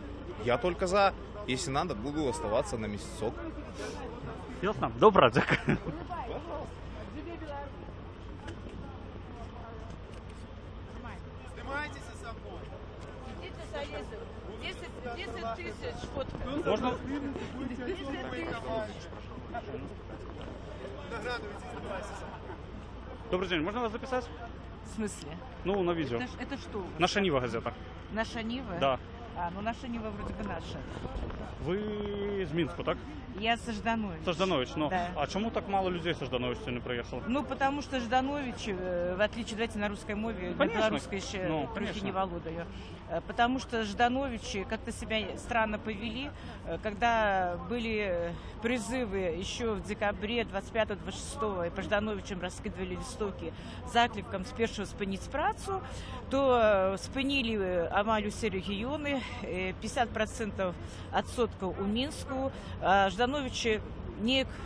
я только за. Если надо, буду оставаться на месяцок. Ясно. Добре, дякую. Снимайтесь со мной. Идите за Лизой. 10 тысяч фоток. Можно? 10 тысяч. Добрый день, можно вас записать? В смысле? Ну, на видео. Это что? Наша Нива газета. Наша Нива? Да. А, ну наша Нива вроде бы наша. Ви з Мінську, так? Я со Жданович. Со Жданович, ну. Да. А чому так мало людей со Жданович сегодня приехало? Ну, потому что Жданович, в отличие, давайте на русской мове, на Конечно. белорусской еще Ну, трохи конечно. не володаю. Потому что Ждановичи как-то себя странно повели, когда были призывы еще в декабре 25-26 и по Ждановичам раскидывали листовки с закликом спершу спинить працу, то спинили амаль усе регионы, 50% отсотков у Минску. Ждановичи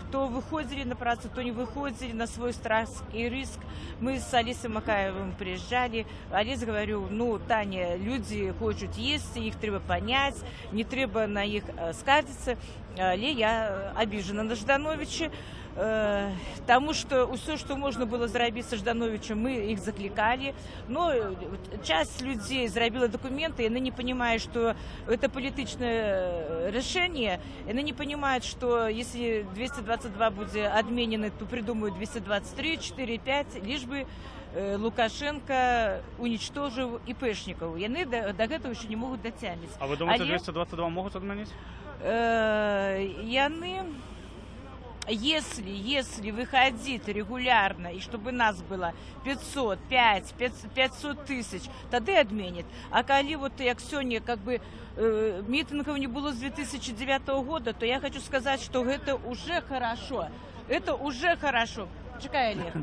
кто выходили на працу, кто не выходили на свой страх и риск. Мы с Алисой Макаевым приезжали. Алиса говорю, ну, Таня, люди хочут есть, их треба понять, не треба на их скардиться. Але я обижена на Ждановича, тому что все, что можно было зрабіць са Ждановичем, мы их закликали. Но часть людей зрабіла документы, и они не понимают, что это политичное решение. И они не понимают, что если 222 будет отменены, то придумают 223, 4, 5, лишь бы Лукашенко уничтожил ИПшников. И они до этого еще не могут дотянуть. А вы думаете, 222 могут отменить? Если выходить регулярно, и чтобы нас было 500, 500 тысяч, тогда отменят. А коли вот як сёння, как бы, митингов не было с 2009 года, то я хочу сказать, что это уже хорошо. Это уже хорошо. Чекай, Олег.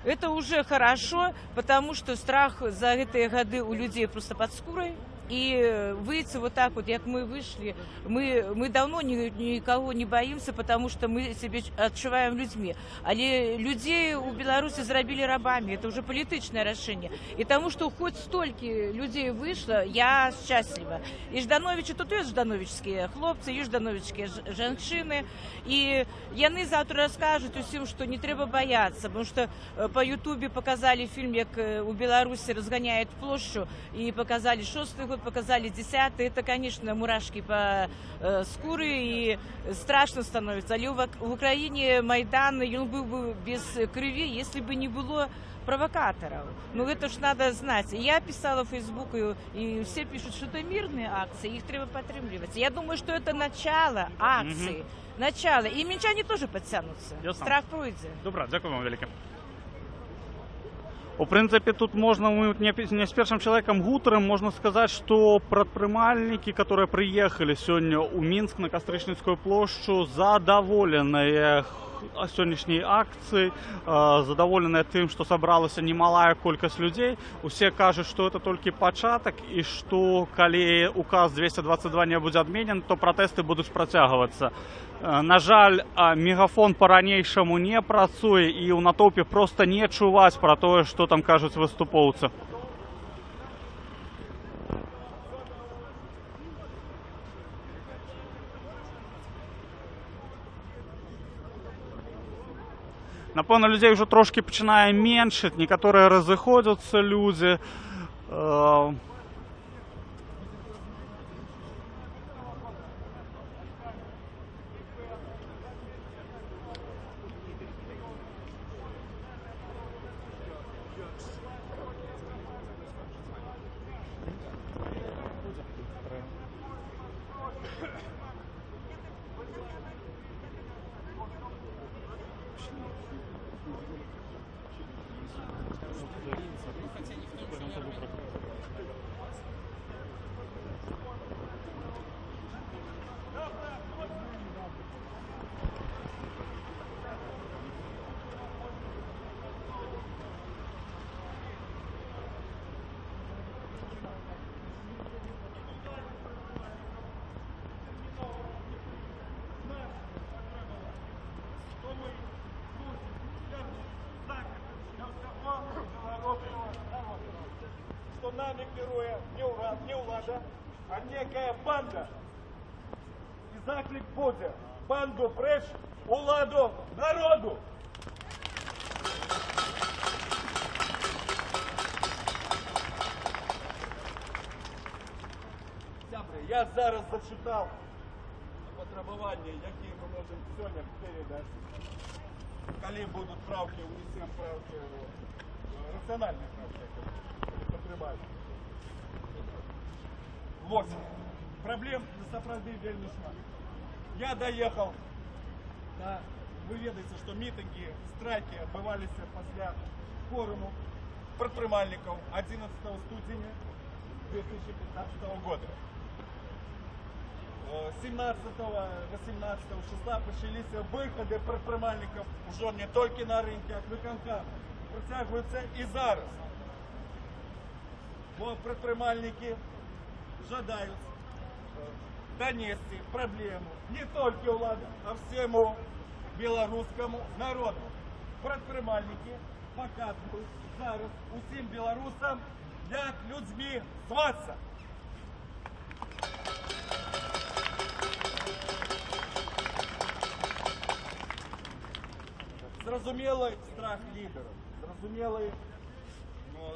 Это уже хорошо, потому что страх за эти годы у людей просто под шкурой. И выйти вот так вот, как мы вышли, мы давно никого не боимся, потому что мы себя отчуваем людьми. Але людей у Беларуси зрабили рабами, это уже политичное решение. И тому, что хоть столько людей вышло, я счастлива. И Ждановичи, тут есть ждановичские хлопцы, есть ждановичские женщины. И яны завтра расскажут усім, что не треба бояться, потому что по Ютубе показали фильм, как у Беларуси разгоняют площадь, и показали 6-й год, показали 10-й. Это, конечно, мурашки по скуры, и страшно становится. Але в Украине Майдан, он был бы без крови, если бы не было провокаторов. Ну, это ж надо знать. Я писала в Facebook, и все пишут, что это мирные акции, их треба подтримливать. Я думаю, что это начало акции. Начало. И минчане тоже подтянутся. Страх пройдет. Добре, дякую вам велике. У принципе, тут можно, мы не с первым человеком гутером, можно сказать, что предпринимальники, которые приехали сегодня у Минск на Кастрычницкую площадь, задоволенные сегодняшней акцией, задоволенные тем, что собралась немалая колькость людей. Усе кажут, что это только початок, и что, коли указ 222 не будет отменен, то протесты будут протягиваться. На жаль, мегафон по-ранейшаму не працуе, і ў натоўпе просто не чуваць пра тое, што там кажуць выступоўцы. Напэўна, людзей ўжо трошки пачынае меншыць, некаторыя разыходзяцца людзі. Что нами керує не влада, а некая банда. І заклик буде: банду преч, владу народу. Я зараз зачитав потребування, які ми можемо сьогодні передати. Коли будуть правки, внесемо правки, раціональні правки, потребують. Вот. Проблем насправді вельми шмат. Я доехал. Да, вы ведаете, что митинги, страйки отбывались после форуму предпринимальников 11 студеня 2015 года. 17, 18 числа почались выходы предпринимальников уже не только на рынке, а виконкам. Протягиваются и зараз. Бо предпринимальники жадают донести проблему не только влади, а всему білоруському народу. Предпринимальники показують зараз усім білорусам, як людьми зватися. Зрозумілий страх лідерів, зрозумілий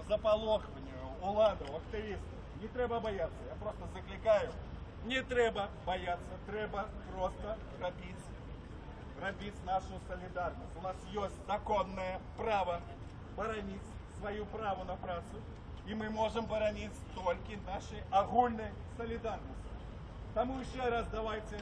заполох уладів, активістів. Не треба боятися, я просто закликаю. Не треба бояться, треба просто робить нашу солидарность. У нас есть законное право боронить свое право на працу, и мы можем боронить только нашей огульной солидарности. Тому еще раз давайте.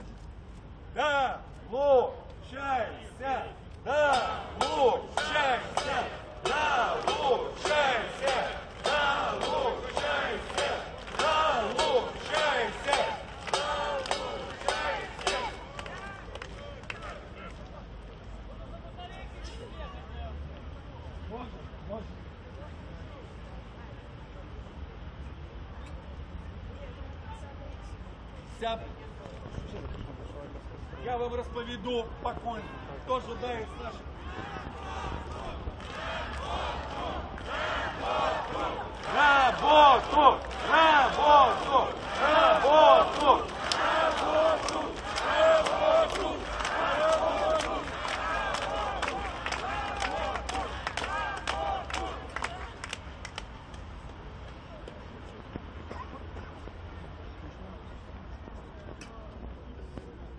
Да, лучайся! Да, лучайся! Да, лучайся! Да, лучайся! Да, лучайся! Я вам розповіду покойно, хто ждає з наших... Работу! Работу! Работу! Работу! Работу!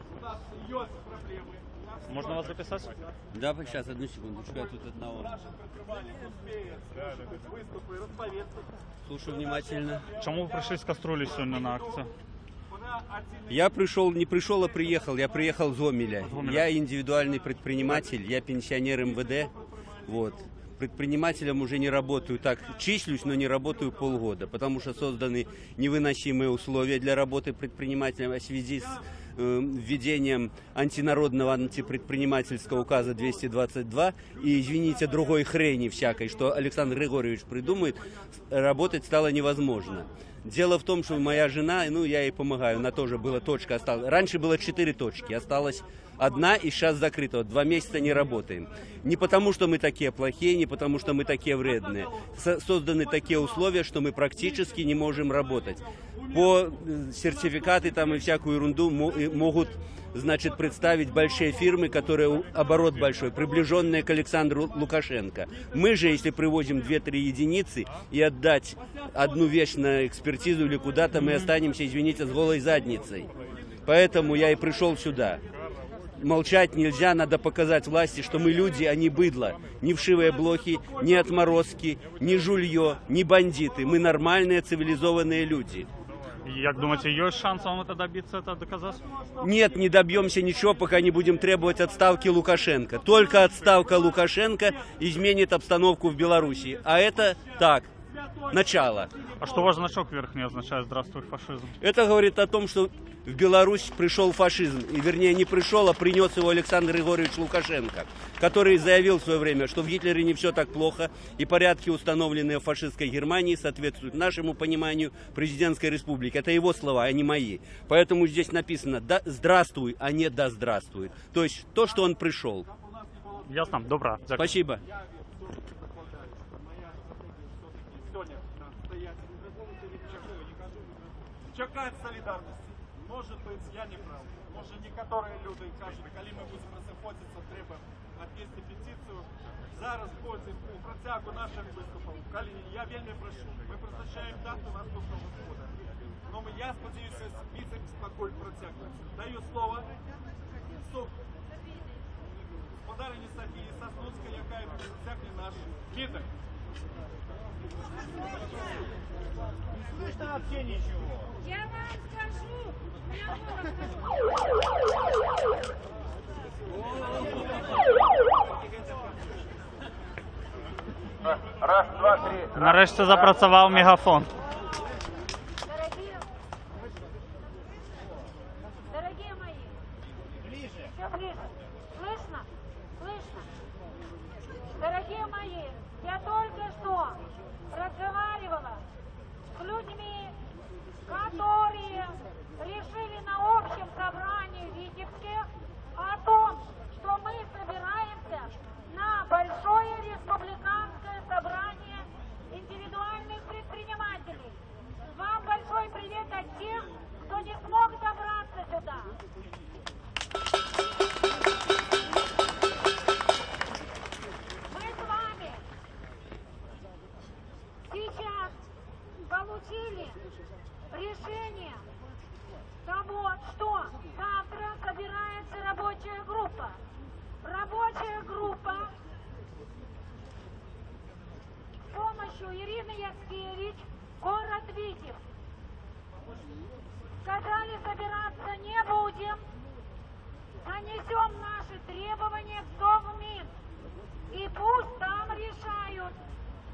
У нас есть проблемы. Можно вас записать? Да, сейчас, одну секундочку, я тут одного. Наши предприниматели успеют выступы, розповісти. Слушаю внимательно. Чому ви прийшли з каструлі сьогодні на акцію? Я пришел, не пришел, а приехал. Я приехал с Гомеля. Я индивидуальный предприниматель, я пенсионер МВД. Вот. Предпринимателем уже не работаю, так числюсь, но не работаю полгода, потому что созданы невыносимые условия для работы предпринимателя в связи с введением антинародного антипредпринимательского указа 222 и, извините, другой хрени всякой, что Александр Григорьевич придумает, работать стало невозможно. Дело в том, что моя жена, я ей помогаю, она тоже была точка, осталась. Раньше было 4 точки, осталась одна и сейчас закрыта. 2 месяца не работаем. Не потому, что мы такие плохие, не потому, что мы такие вредные. Созданы такие условия, что мы практически не можем работать. По сертификаты там и всякую ерунду могут, значит, представить большие фирмы, которые оборот большой, приближенные к Александру Лукашенко. Мы же, если привозим 2-3 единицы и отдать одну вещь на экспертизу или куда-то, мы останемся, извините, с голой задницей. Поэтому я и пришел сюда. Молчать нельзя, надо показать власти, что мы люди, а не быдло. Не вшивые блохи, не отморозки, не жулье, не бандиты. Мы нормальные, цивилизованные люди. Як думаете, есть шанс вам это добиться, это доказать? Нет, не добьемся ничего, пока не будем требовать отставки Лукашенко. Только отставка Лукашенко изменит обстановку в Беларуси. А это так, начало. А что ваш значок верхний означает «Здравствуй, фашизм»? Это говорит о том, что в Беларусь пришел фашизм. И, вернее, не пришел, а принес его Александр Григорьевич Лукашенко, который заявил в свое время, что в Гитлере не все так плохо, и порядки, установленные в фашистской Германии, соответствуют нашему пониманию президентской республики. Это его слова, а не мои. Поэтому здесь написано «да здравствуй», а не «да здравствует». То есть то, что он пришел. Ясно, добро. Спасибо. Чекать солидарности. Может быть, я не прав. Може, некоторые люди кажуть, коли ми будемо розходитися, треба віднести петицію. Зараз буде у протягу наших виступів. Коли я вельми прошу, ми призначаємо дату наступного года. Но я сподіваюся, список спокійно протягнеться. Даю слово господарині Софії Сосновській, яка протягне наш мітинг. Не слышно вообще ничего. Я вам скажу, Раз, два, три. Нарешті запрацював мегафон. дорогие мои, все ближе. Слышно? Слышно? Дорогие мои, я только что разговаривала с людьми, которые решили на общем собрании в Витебске о том, что мы решение того, что завтра собирается рабочая группа. Рабочая группа с помощью Ирины Яцкевич, город Витеб. Сказали, собираться не будем, занесем наши требования в Совмин. И пусть там решают.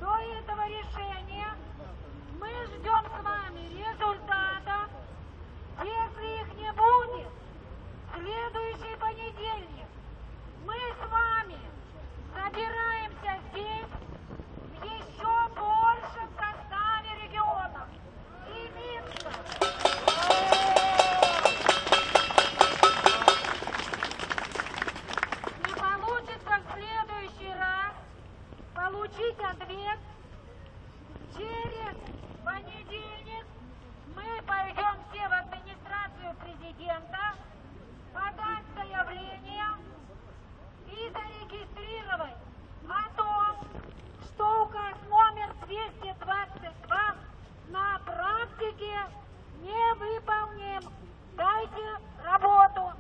До этого решения мы ждем с вами результата. Если их не будет, в следующий понедельник мы с вами собираемся здесь в еще большем составе регионов и Минска. Не получится в следующий раз получить ответ. Через понедельник мы пойдем все в администрацию президента, подать заявление и зарегистрировать о том, что указ номер 222 на практике невыполним. Дайте работу.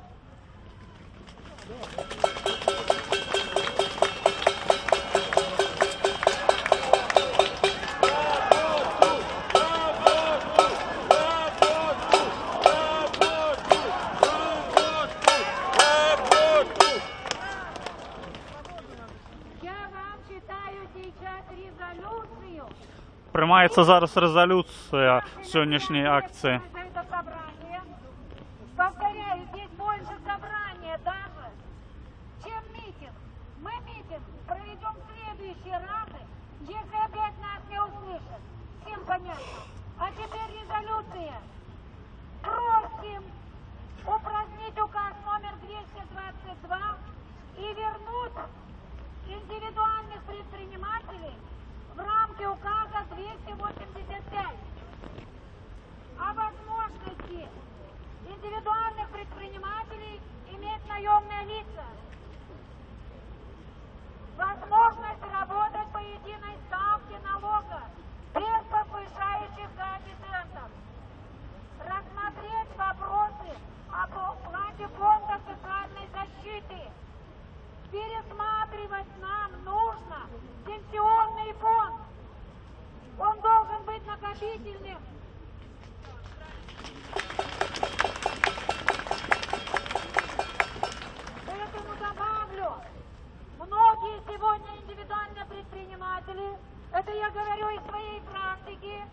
Приймається зараз резолюція сьогоднішньої акції. Повторяю, здесь больше собрания даже, чем митинг. Мы митинг проведем в следующие разы, если опять нас не услышат. Всем понятно. А теперь резолюция. Просим упразднить указ номер 222 и вернуть индивидуальных предпринимателей в рамки указа 285 о возможности индивидуальных предпринимателей иметь наемные лица, возможность работать по единой ставке налога без повышающих коэффициентов, рассмотреть вопросы об уплате фонда социальной защиты. Пересматривать нам нужно пенсионный фонд. Он должен быть накопительным. Поэтому добавлю, многие сегодня индивидуальные предприниматели, это я говорю из своей практики,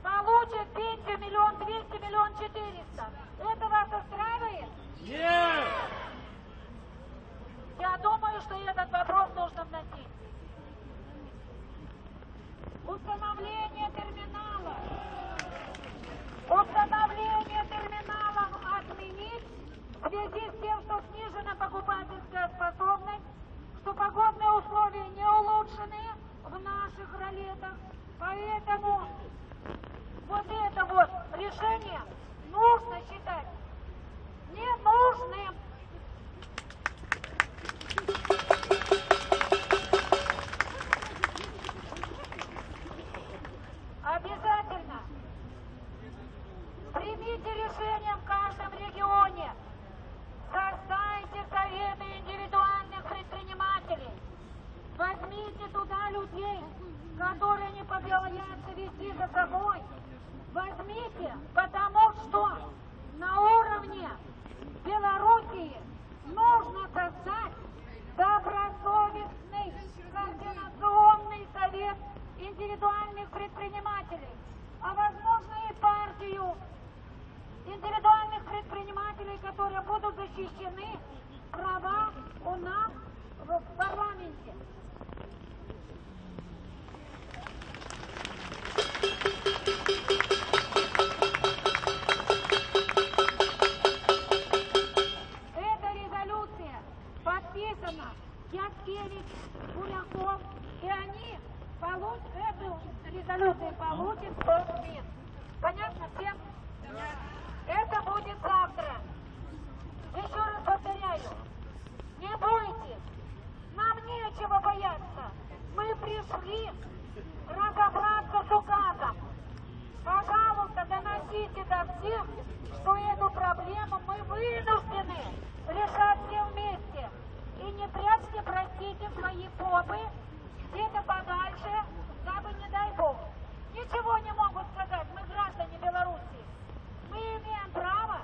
получат пенсию 1 200 000 1 400 000. Это вас устраивает? Нет! Я думаю, что этот вопрос нужно вносить. Установление терминала. Установление терминалов отменить в связи с тем, что снижена покупательская способность, что погодные условия не улучшены в наших ролетах. Поэтому вот это вот решение нужно считать ненужным. Обязательно примите решение в каждом регионе. Создайте советы индивидуальных предпринимателей. Возьмите туда людей, которые не побоятся вести за собой. Возьмите, потому что на уровне Белоруссии нужно создать добросовестный координационный совет индивидуальных предпринимателей, а возможно и партию индивидуальных предпринимателей, которые будут защищены права у нас в парламенте. Эта резолюция подписана Яцкевич, Буряков, и они эту резолюцию получат в Совмин. Понятно всем? Это будет завтра. Еще раз повторяю, не бойтесь, нам нечего бояться. Мы пришли разобраться с указом. Пожалуйста, доносите. доносите до всех, что эту проблему мы вынуждены решать все вместе. И не прячьте, простите, свои попы где-то подальше, дабы, не дай бог, ничего не могут сказать мы, граждане Беларуси. Мы имеем право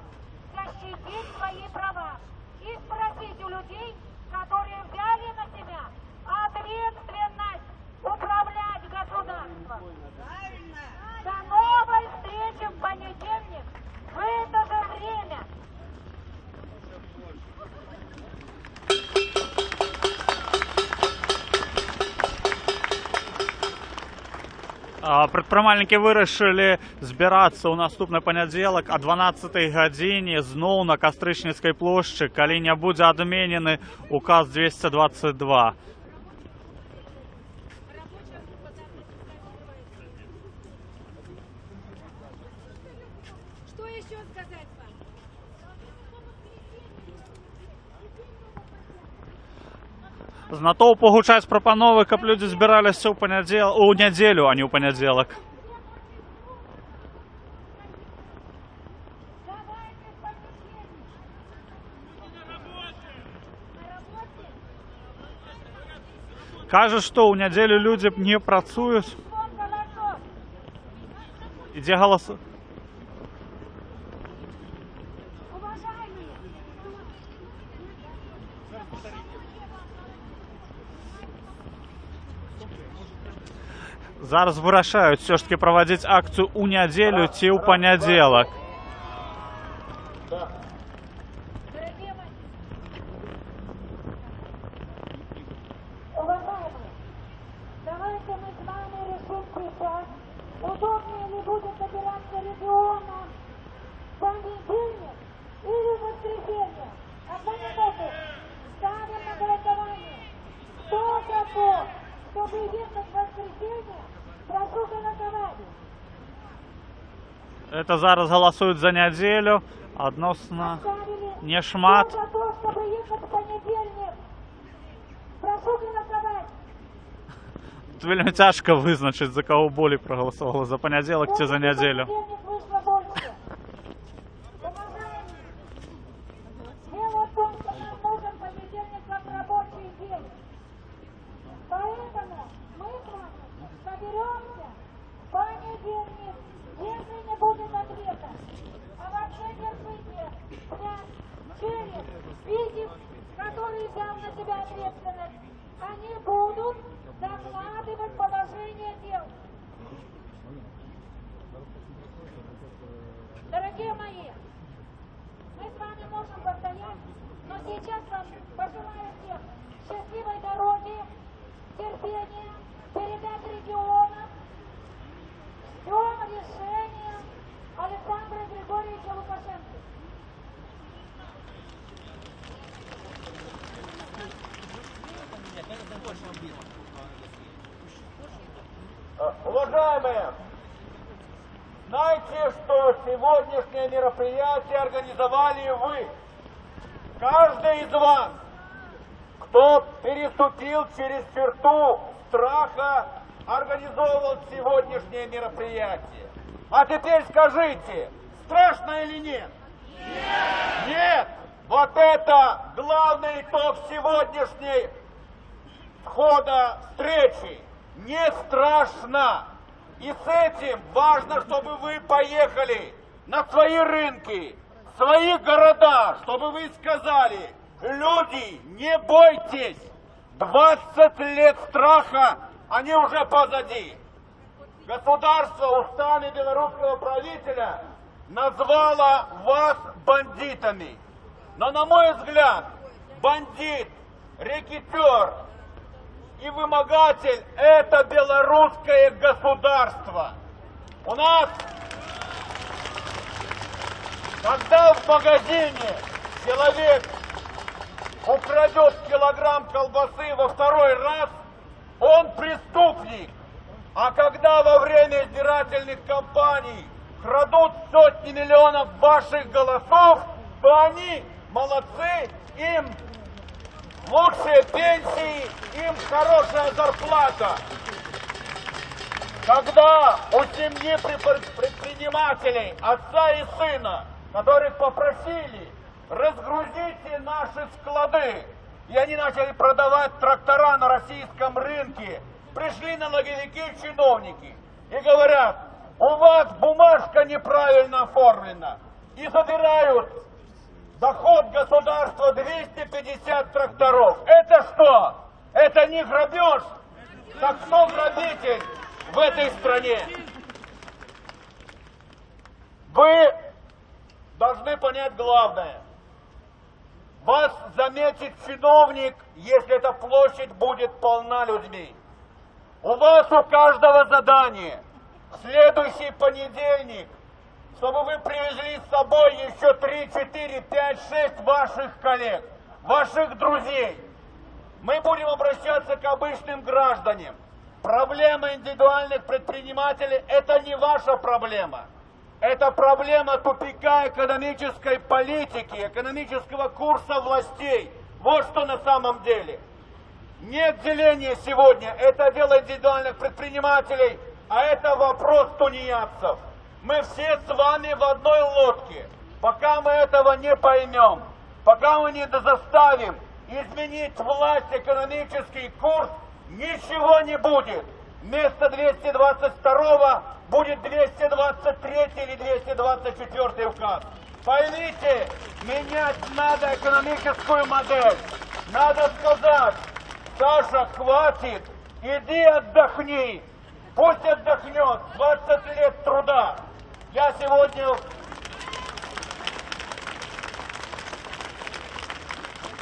защитить свои права и спросить у людей, которые взяли на себя ответственность управлять государством. До новой встречи в понедельник в это же время. Прадпрымальнікі вырашылі збірацца ў наступны панядзелак о 12-й гадзіне зноў на Кастрычніцкай плошчы, калі не будзе адменены указ 222. Что еще сказать вам? З натоўпу гучаць прапановы, каб людзі збіраліся у нядзелю, а не ў панядзелак. Кажа, што ў нядзелю людзі не працуюць. Ідзе галас. Зараз вырашаюць все ж таки праводзіць акцыю ў нядзелю ці ў панядзелак. Уважаемые, давайте мы с вами решим сейчас, удобнее ли будет собираться регионам в понедельник или в воскресенье. Одна минута. Ставим на голосование. Кто за то, чтобы ехать в воскресенье? Прошу голосовать. Это зараз галасуюць за нядзелю, адносна не шмат. Кто за то, чтобы ехать в понедельник? Прошу голосовать. Тут вельмі цяжка вызначыць, за каго болей прагаласавала, за панядзелак ці за нядзелю. Вышло больше. Уважаемые, дело в том, что нам нужен понедельник как рабочий день. Поэтому мы с вами соберемся в понедельник, если не будет ответа. А вообще держите связь через физик, который взял на себя ответственность. Они будут докладывать положение дел. Дорогие мои, мы с вами можем постоять, но сейчас вам пожелаю всем счастливой дороги, терпения, передать регионам, ждем решения Александра Григорьевича Лукашенко. Уважаемые, знаете, что сегодняшнее мероприятие организовали вы. Каждый из вас, кто переступил через черту страха, организовывал сегодняшнее мероприятие. А теперь скажите, страшно или нет? Нет! Нет! Вот это главный итог сегодняшней входа встречи. Не страшно. И с этим важно, чтобы вы поехали на свои рынки, в свои города, чтобы вы сказали: люди, не бойтесь, 20 лет страха, они уже позади. Государство устами белорусского правителя назвало вас бандитами. Но, на мой взгляд, бандит, рэкетер и вымогатель – это белорусское государство. У нас, когда в магазине человек украдет килограмм колбасы во второй раз, он преступник. А когда во время избирательных кампаний крадут сотни миллионов ваших голосов, то они молодцы, им лучшие пенсии, им хорошая зарплата. когда у семьи предпринимателей, отца и сына, которых попросили, разгрузите наши склады, и они начали продавать трактора на российском рынке, пришли налоговики-чиновники и говорят, у вас бумажка неправильно оформлена, и забирают доход государства 250 тракторов. Это что? Это не грабеж? Так кто грабитель в этой стране? Вы должны понять главное. Вас заметит чиновник, если эта площадь будет полна людьми. У вас у каждого задание в следующий понедельник, чтобы вы привезли с собой еще 3, 4, 5, 6 ваших коллег, ваших друзей. Мы будем обращаться к обычным гражданам. Проблема индивидуальных предпринимателей – это не ваша проблема. Это проблема тупика экономической политики, экономического курса властей. Вот что на самом деле. Нет деления сегодня. Это дело индивидуальных предпринимателей, а это вопрос тунеядцев. Мы все с вами в одной лодке. Пока мы этого не поймем, пока мы не заставим изменить власть, экономический курс, ничего не будет. Вместо 222 будет 223 или 224 указ. Поймите, менять надо экономическую модель. Надо сказать, Саша, хватит, иди отдохни. Пусть отдохнет 20 лет труда. Я сегодня...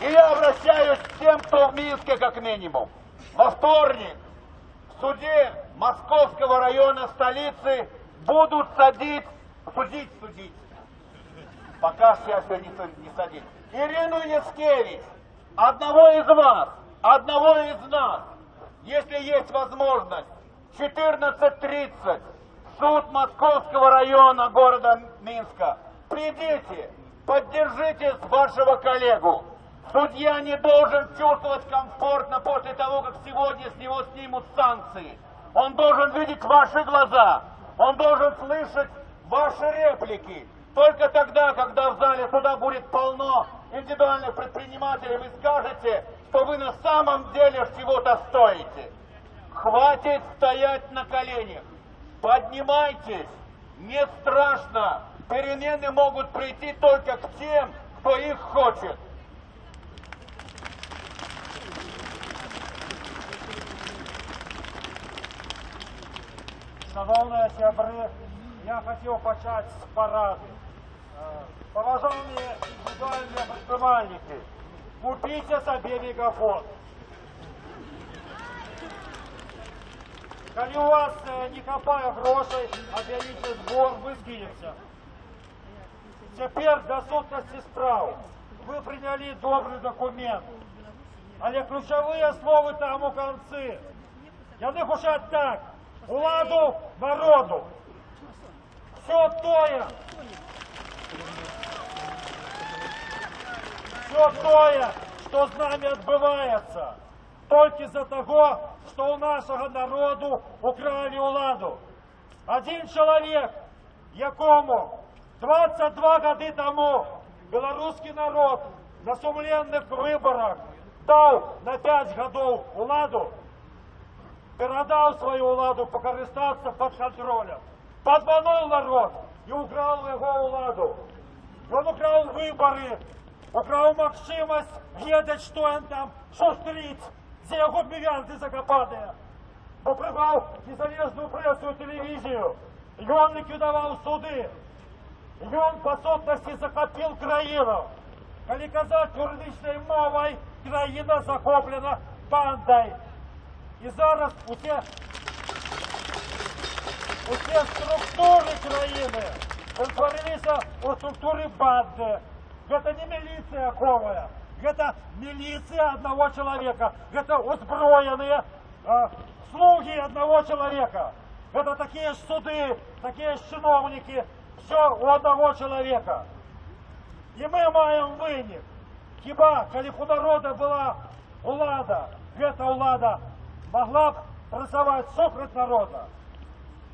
И я обращаюсь к тем, кто в Минске, как минимум. Во вторник в суде Московского района столицы будут судить, пока сейчас не садить, Ирину Яскевич, одного из вас, одного из нас, если есть возможность, 14:30, суд Московского района города Минска. Придите, поддержите вашего коллегу. Судья не должен чувствовать комфортно после того, как сегодня с него снимут санкции. Он должен видеть ваши глаза, он должен слышать ваши реплики. Только тогда, когда в зале суда будет полно индивидуальных предпринимателей, вы скажете, что вы на самом деле чего-то стоите. Хватит стоять на коленях. Поднимайтесь. Не страшно. Перемены могут прийти только к тем, кто их хочет. Шановні сябри, я хотів почати з поради. Поважні індивідуальні предприниматели, купите собі мегафон. Коли у вас не хапає грошей, об'явіть збор, ми скинемося. Тепер до сутності справ. Ви прийняли добрий документ, але ключові слова там у кінці. Вони звучать так. Владу народу. Все тое, что с нами отбывается, только из-за того, что у нашего народу украли владу. Один человек, якому 22 года тому белорусский народ на сумленных выборах дал на 5 годов владу, передал свою владу покористаться под контролем. Подманул народ и украл его владу. Он украл выборы, украл максимость ведать, что он там шустрить, за его миллиарды закопанные. Покрывал незалежную прессу и телевизию. И он ликвидовал суды. И он по сутности захопил краину. Коли казать юридичной мовой, краина захоплена бандой. І зараз усе структури країни перетворилися у структури банди. Это не милиция ковая, это милиция одного человека, это узброенные слуги одного человека. Это такие же суды, такие же чиновники, все у одного человека. И мы маем виник. Хіба, коли у народа была влада, эта влада могла б працювати супроть народа.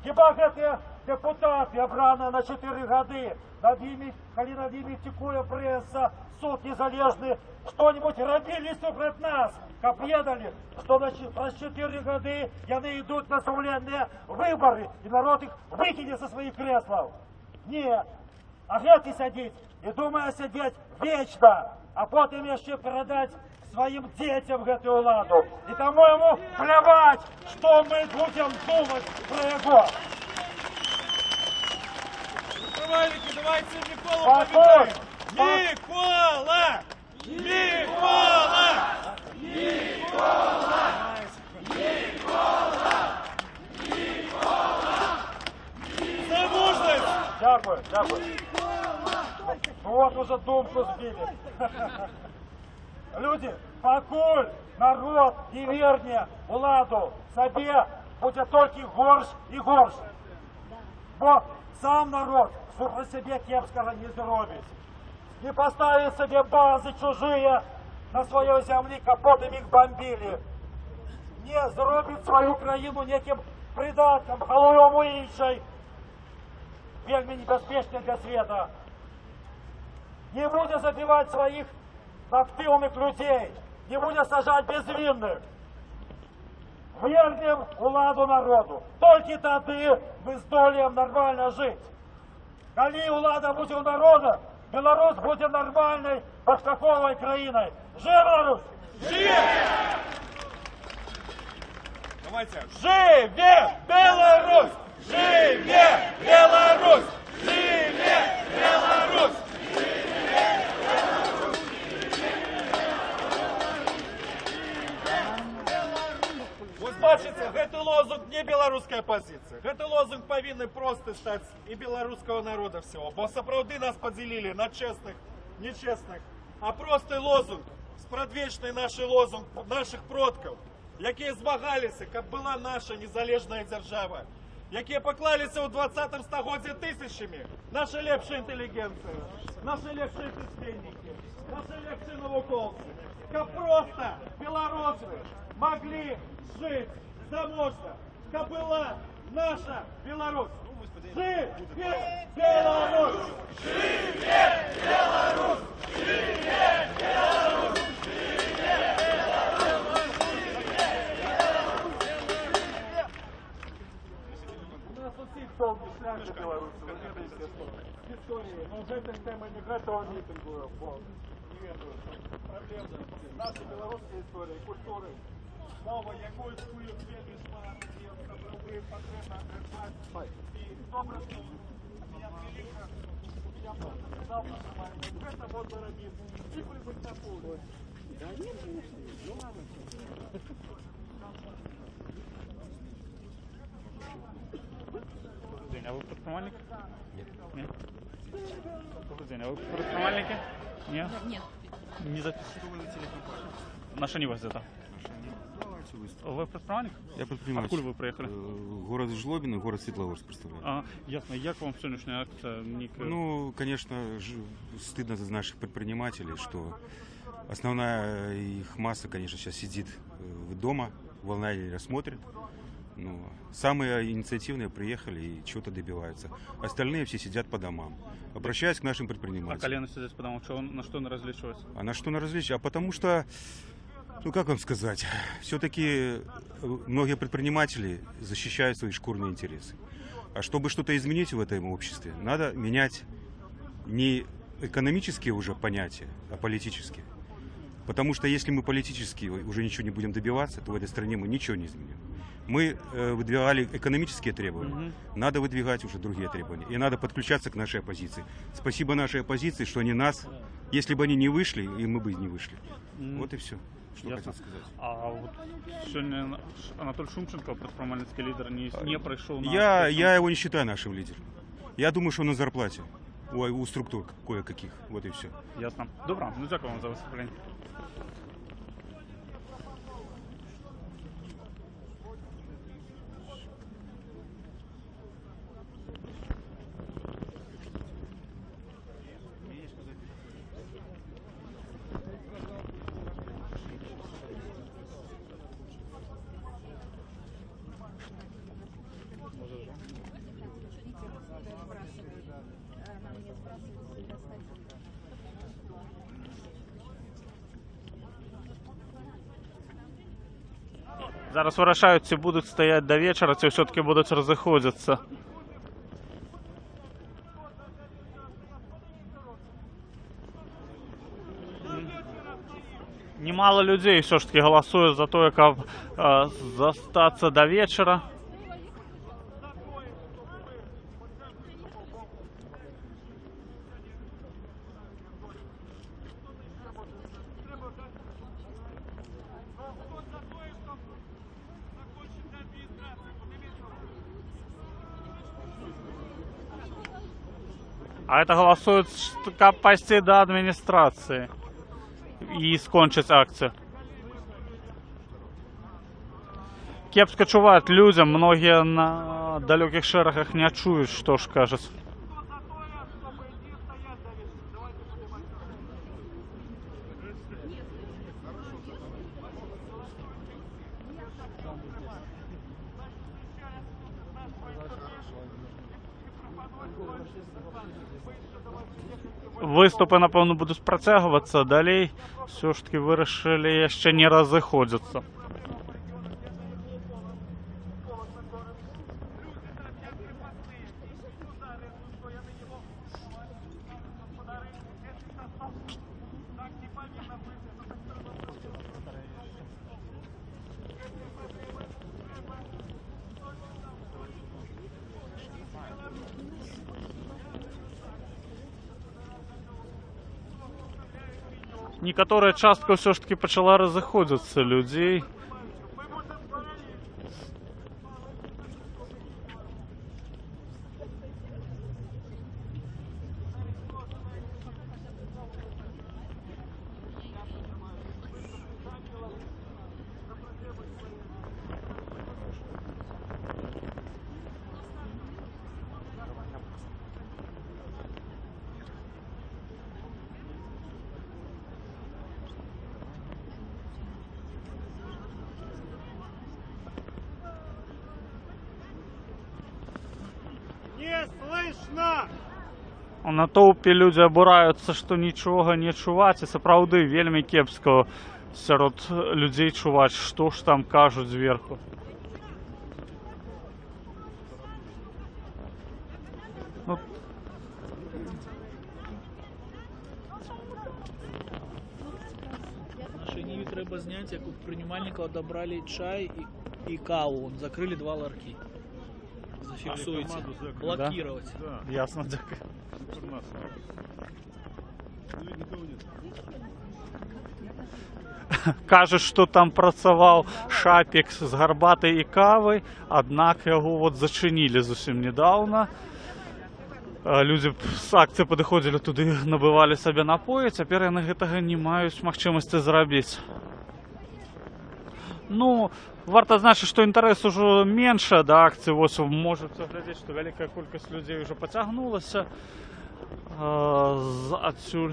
Хіба гэты депутат, обраны на 4 годы, коли над ими текуя пресса, суд незалежный, что-нибудь робили супраць нас, как ведали, что праз 4 годы яны идут на сумленные выборы, и народ их выкинет со своих креслов. Не, а гэты сядзіць и думая сядзець вечно, а потом еще передать своим детям гэтую уладу. И тому ему плевать, что мы будем думать про его. Провалики, давайте Миколу Покой! повидаем. Микола! Микола! Микола! Микола! Микола! За мужность! Дякую, дякую. Ну вот уже думку сбили. Люди, пакуль народ не верне уладу сабе, будзе толькі горш і горш. Бо сам народ супраць сябе кепскага не зробіць. Не поставить себе базы чужие на своей земле, как потом их бомбили. Не зробить свою країну неким придатком, халуйому іншой. Вельми небезпечным для света. Не будет забивать своих активных людей. Не будет сажать безвинных. Вернем уладу народу. Только тогда мы здолеем нормально жить. Коли улада будет у народа, Беларусь будет нормальной, башкаковой краиной. Живи Беларусь! Живи! Давайте. Живи Беларусь! Живи Беларусь! Живи Беларусь! Ось бачите, гэты лозунг не беларуская пазіцыя. Гэты лозунг павінны просты стаць і беларускага народа всего. Бо сапраўды нас подзялілі на честных, нечестных. А просты лозунг, спрадвечны нашы лозунг наших продкаў, якія змагаліся, каб была наша незалежная дзяржава, якія паклаліся ў 20 стагоддзі тысячамі. Наша лепшая інтэлігенцыя, наши лепшыя пісьменнікі, наши лепшыя навукоўцы. Каб просто беларусы могли жить заможно, как была наша Беларусь. Живи Беларусь! Живи Беларусь! Живи Беларусь! У нас усіх довгі шлях до Білорусі, ви ведаєте, що в історії, ну гэтых тема не гэтого мітингу, бо не ведаю, проблем нашей белорусской истории, культуры. Мова, якою свою свідчила, і справді потрібно агресувати. І добре, що я велика, я сказав, що це можна робити. І прибыть на поле. Да нет, ну ладно. День, а вы предпринимальник? Нет. Нет? Добрый день, а вы предпринимальники? Нет? Нет. Не записывали. На что не вас это? Вы предпринимальник? Я предприниматель. Откуда вы приехали? Город Жлобин и город Светлогорск представляю. А, ясно. Як вам сегодняшняя акция? Ну, конечно, стыдно за наших предпринимателей, что основная их масса, конечно, сейчас сидит дома, в онлайне рассмотрит. Ну, самые инициативные приехали и чего-то добиваются. Остальные все сидят по домам. Обращаясь к нашим предпринимателям. А колено сидеть по домам, на что она различивается? А на что она различивается? А потому что, ну как вам сказать, все-таки многие предприниматели защищают свои шкурные интересы. А чтобы что-то изменить в этом обществе, надо менять не экономические уже понятия, а политические. Потому что если мы политически уже ничего не будем добиваться, то в этой стране мы ничего не изменим. Мы выдвигали экономические требования, надо выдвигать уже другие требования. И надо подключаться к нашей оппозиции. Спасибо нашей оппозиции, что они нас, если бы они не вышли, и мы бы не вышли. Вот и все, что Ясно. хотел сказать. А вот сегодня Анатолий Шумченко, предпринимательский лидер, не пришел на... Я его не считаю нашим лидером. Я думаю, что он на зарплате у структур кое-каких. Вот и все. Ясно. Добро. Ну, дякую вам за выступление. Зараз вирішають, чи будуть стояти до вечора, чи все-таки будуть розходитися. Немало людей все ж таки голосують за те, як застатися до вечора. А это голосуют, как пойти до администрации и скончить акцию. Кепсько чувають людям, многие на далеких шерахах не чують, что ж кажется. Виступи, напевно, будуть протягуватися, далі все ж таки вирішили ще не розходитися. Некоторая частка все ж таки почала розходитися людей. Не слышно! У натоўпе людзі абураюцца, што нічога не чуваць, і сапраўды вельмі кепска сярод людзей чуваць, што ж там кажуць зверху. Нашей Ниве треба зняць, як у приймальника отобрали чай и каву. Закрыли 2 ларьки. Зафиксуйте. Блокировать. Да? Ясно, дякую. Кажуть, що там працював шапік з гарбати і кави, однак його от зачинили зовсім недавно. Люди з акції підходили туди, набивали собі напої, тепер вони гэтага не мають магчымасці зрабіць. Ну, варто значить, що інтерес уже менше до акції. Ось можете глядіти, що велика кількість людей вже потягнулася адсюль.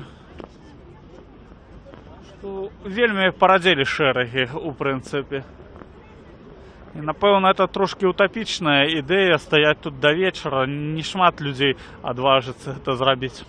Вельмі парадзілі шэрагі, у прынцыпе. І, напэўна, это трошки утопічная ідэя стаяць тут до вечара. Не шмат людзей адважыцца гэта зрабіць.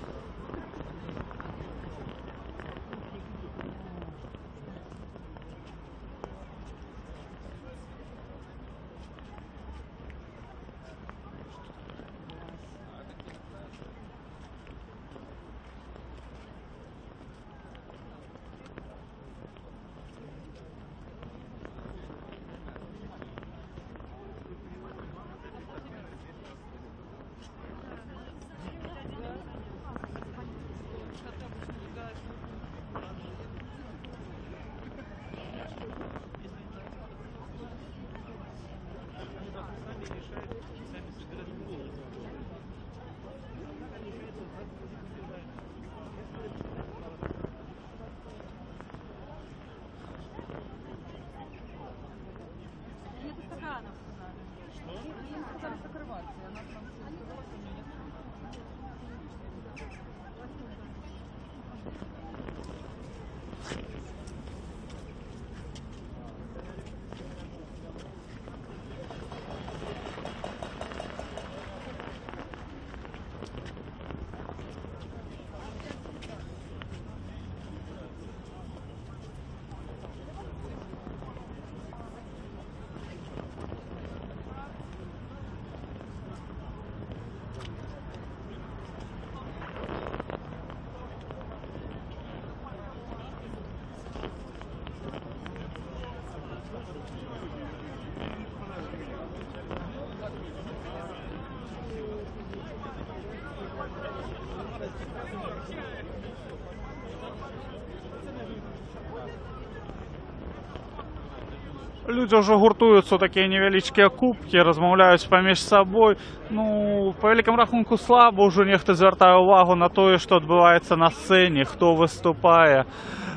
Люди ўжо гуртуюцца ў такія невялічкія кубкі, размаўляюць паміж сабой. Ну, па вялікім рахунку слаба ўжо нехта звяртае ўвагу на тое, што адбываецца на сцэне, хто выступае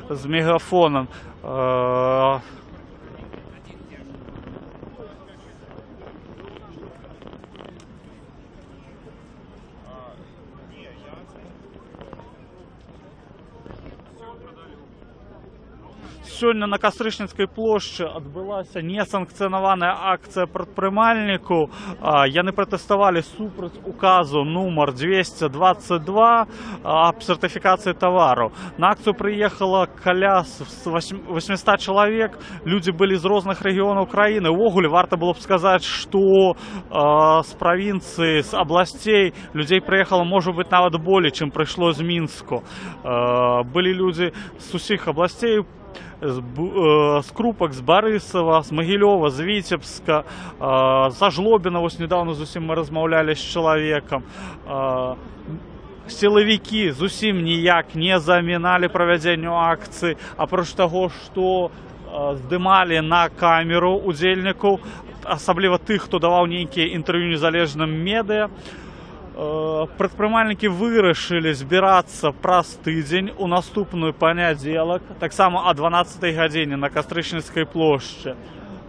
з мегафонам. Сёння на Кастрычніцкай плошчы адбылася несанкцыянаваная акцыя прадпрымальнікаў. Яны пратэставалі супраць указу нумар 222 аб сертыфікацыі тавараў. На акцыю прыехала каля 800 чалавек. Людзі былі з розных рэгіёнаў краіны. Увогуле варта было б сказаць, што з правінцыі, з абласцей людзей прыехала, можа быць, нават болей, чым прыйшло з Мінску. Былі людзі з усіх абласцей, з Крупак, з Барысава, з Магілёва, з Віцебска, з Жлобіна. Вось недавно зусім мы размаўлялі з чалавекам. Сілавікі зусім ніяк не заміналі правядзенню акцыі, апроч таго, што здымалі на камеру удзельнікаў, асабліва тых, хто даваў нейкія інтэрв'ю незалежным медыа. Прадпрымальнікі вырашылі збірацца праз тыдзень у наступную панядзелак, таксама о 12-й гадзіне на Кастрычніцкай плошчы.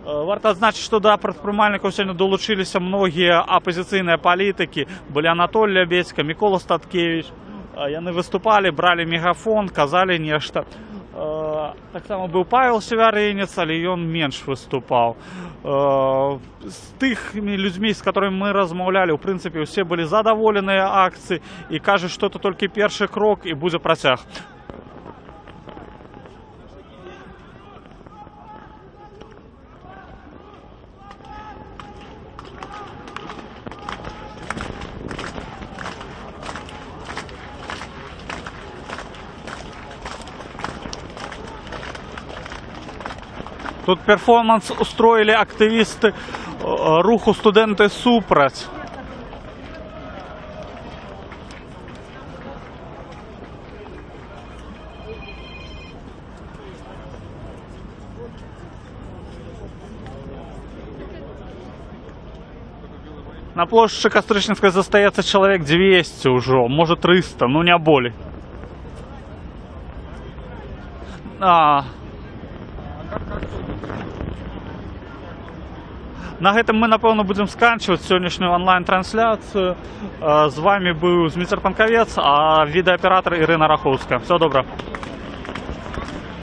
Варта адзначыць, што да прадпрымальнікаў сёння долучыліся многія апазіцыйныя палітыкі. Былі Анатоль Лябедзька, Мікола Статкевіч. Яны выступалі, бралі мегафон, казалі нешта. Таксама быў Павел Севярынец, але ён менш выступаў. З тымі людзьмі, з которымі мы размаўлялі, у прынцыпе, усе былі задаволеныя акцыі і кажуць, што это толькі першы крок і будзе працяг. Тут перформанс устроили активисты руху «Студенты супраць». На площади Кастрычніцкай застаецца человек 200 уже, может 300, ну не болей. На гэтым мы, напэўна, будзем сканчваць сённяшнюю онлайн-трансляцыю. З вами быў Зміцер Панкавец, а відэааператар Ірына Рахоўская. Всё добра.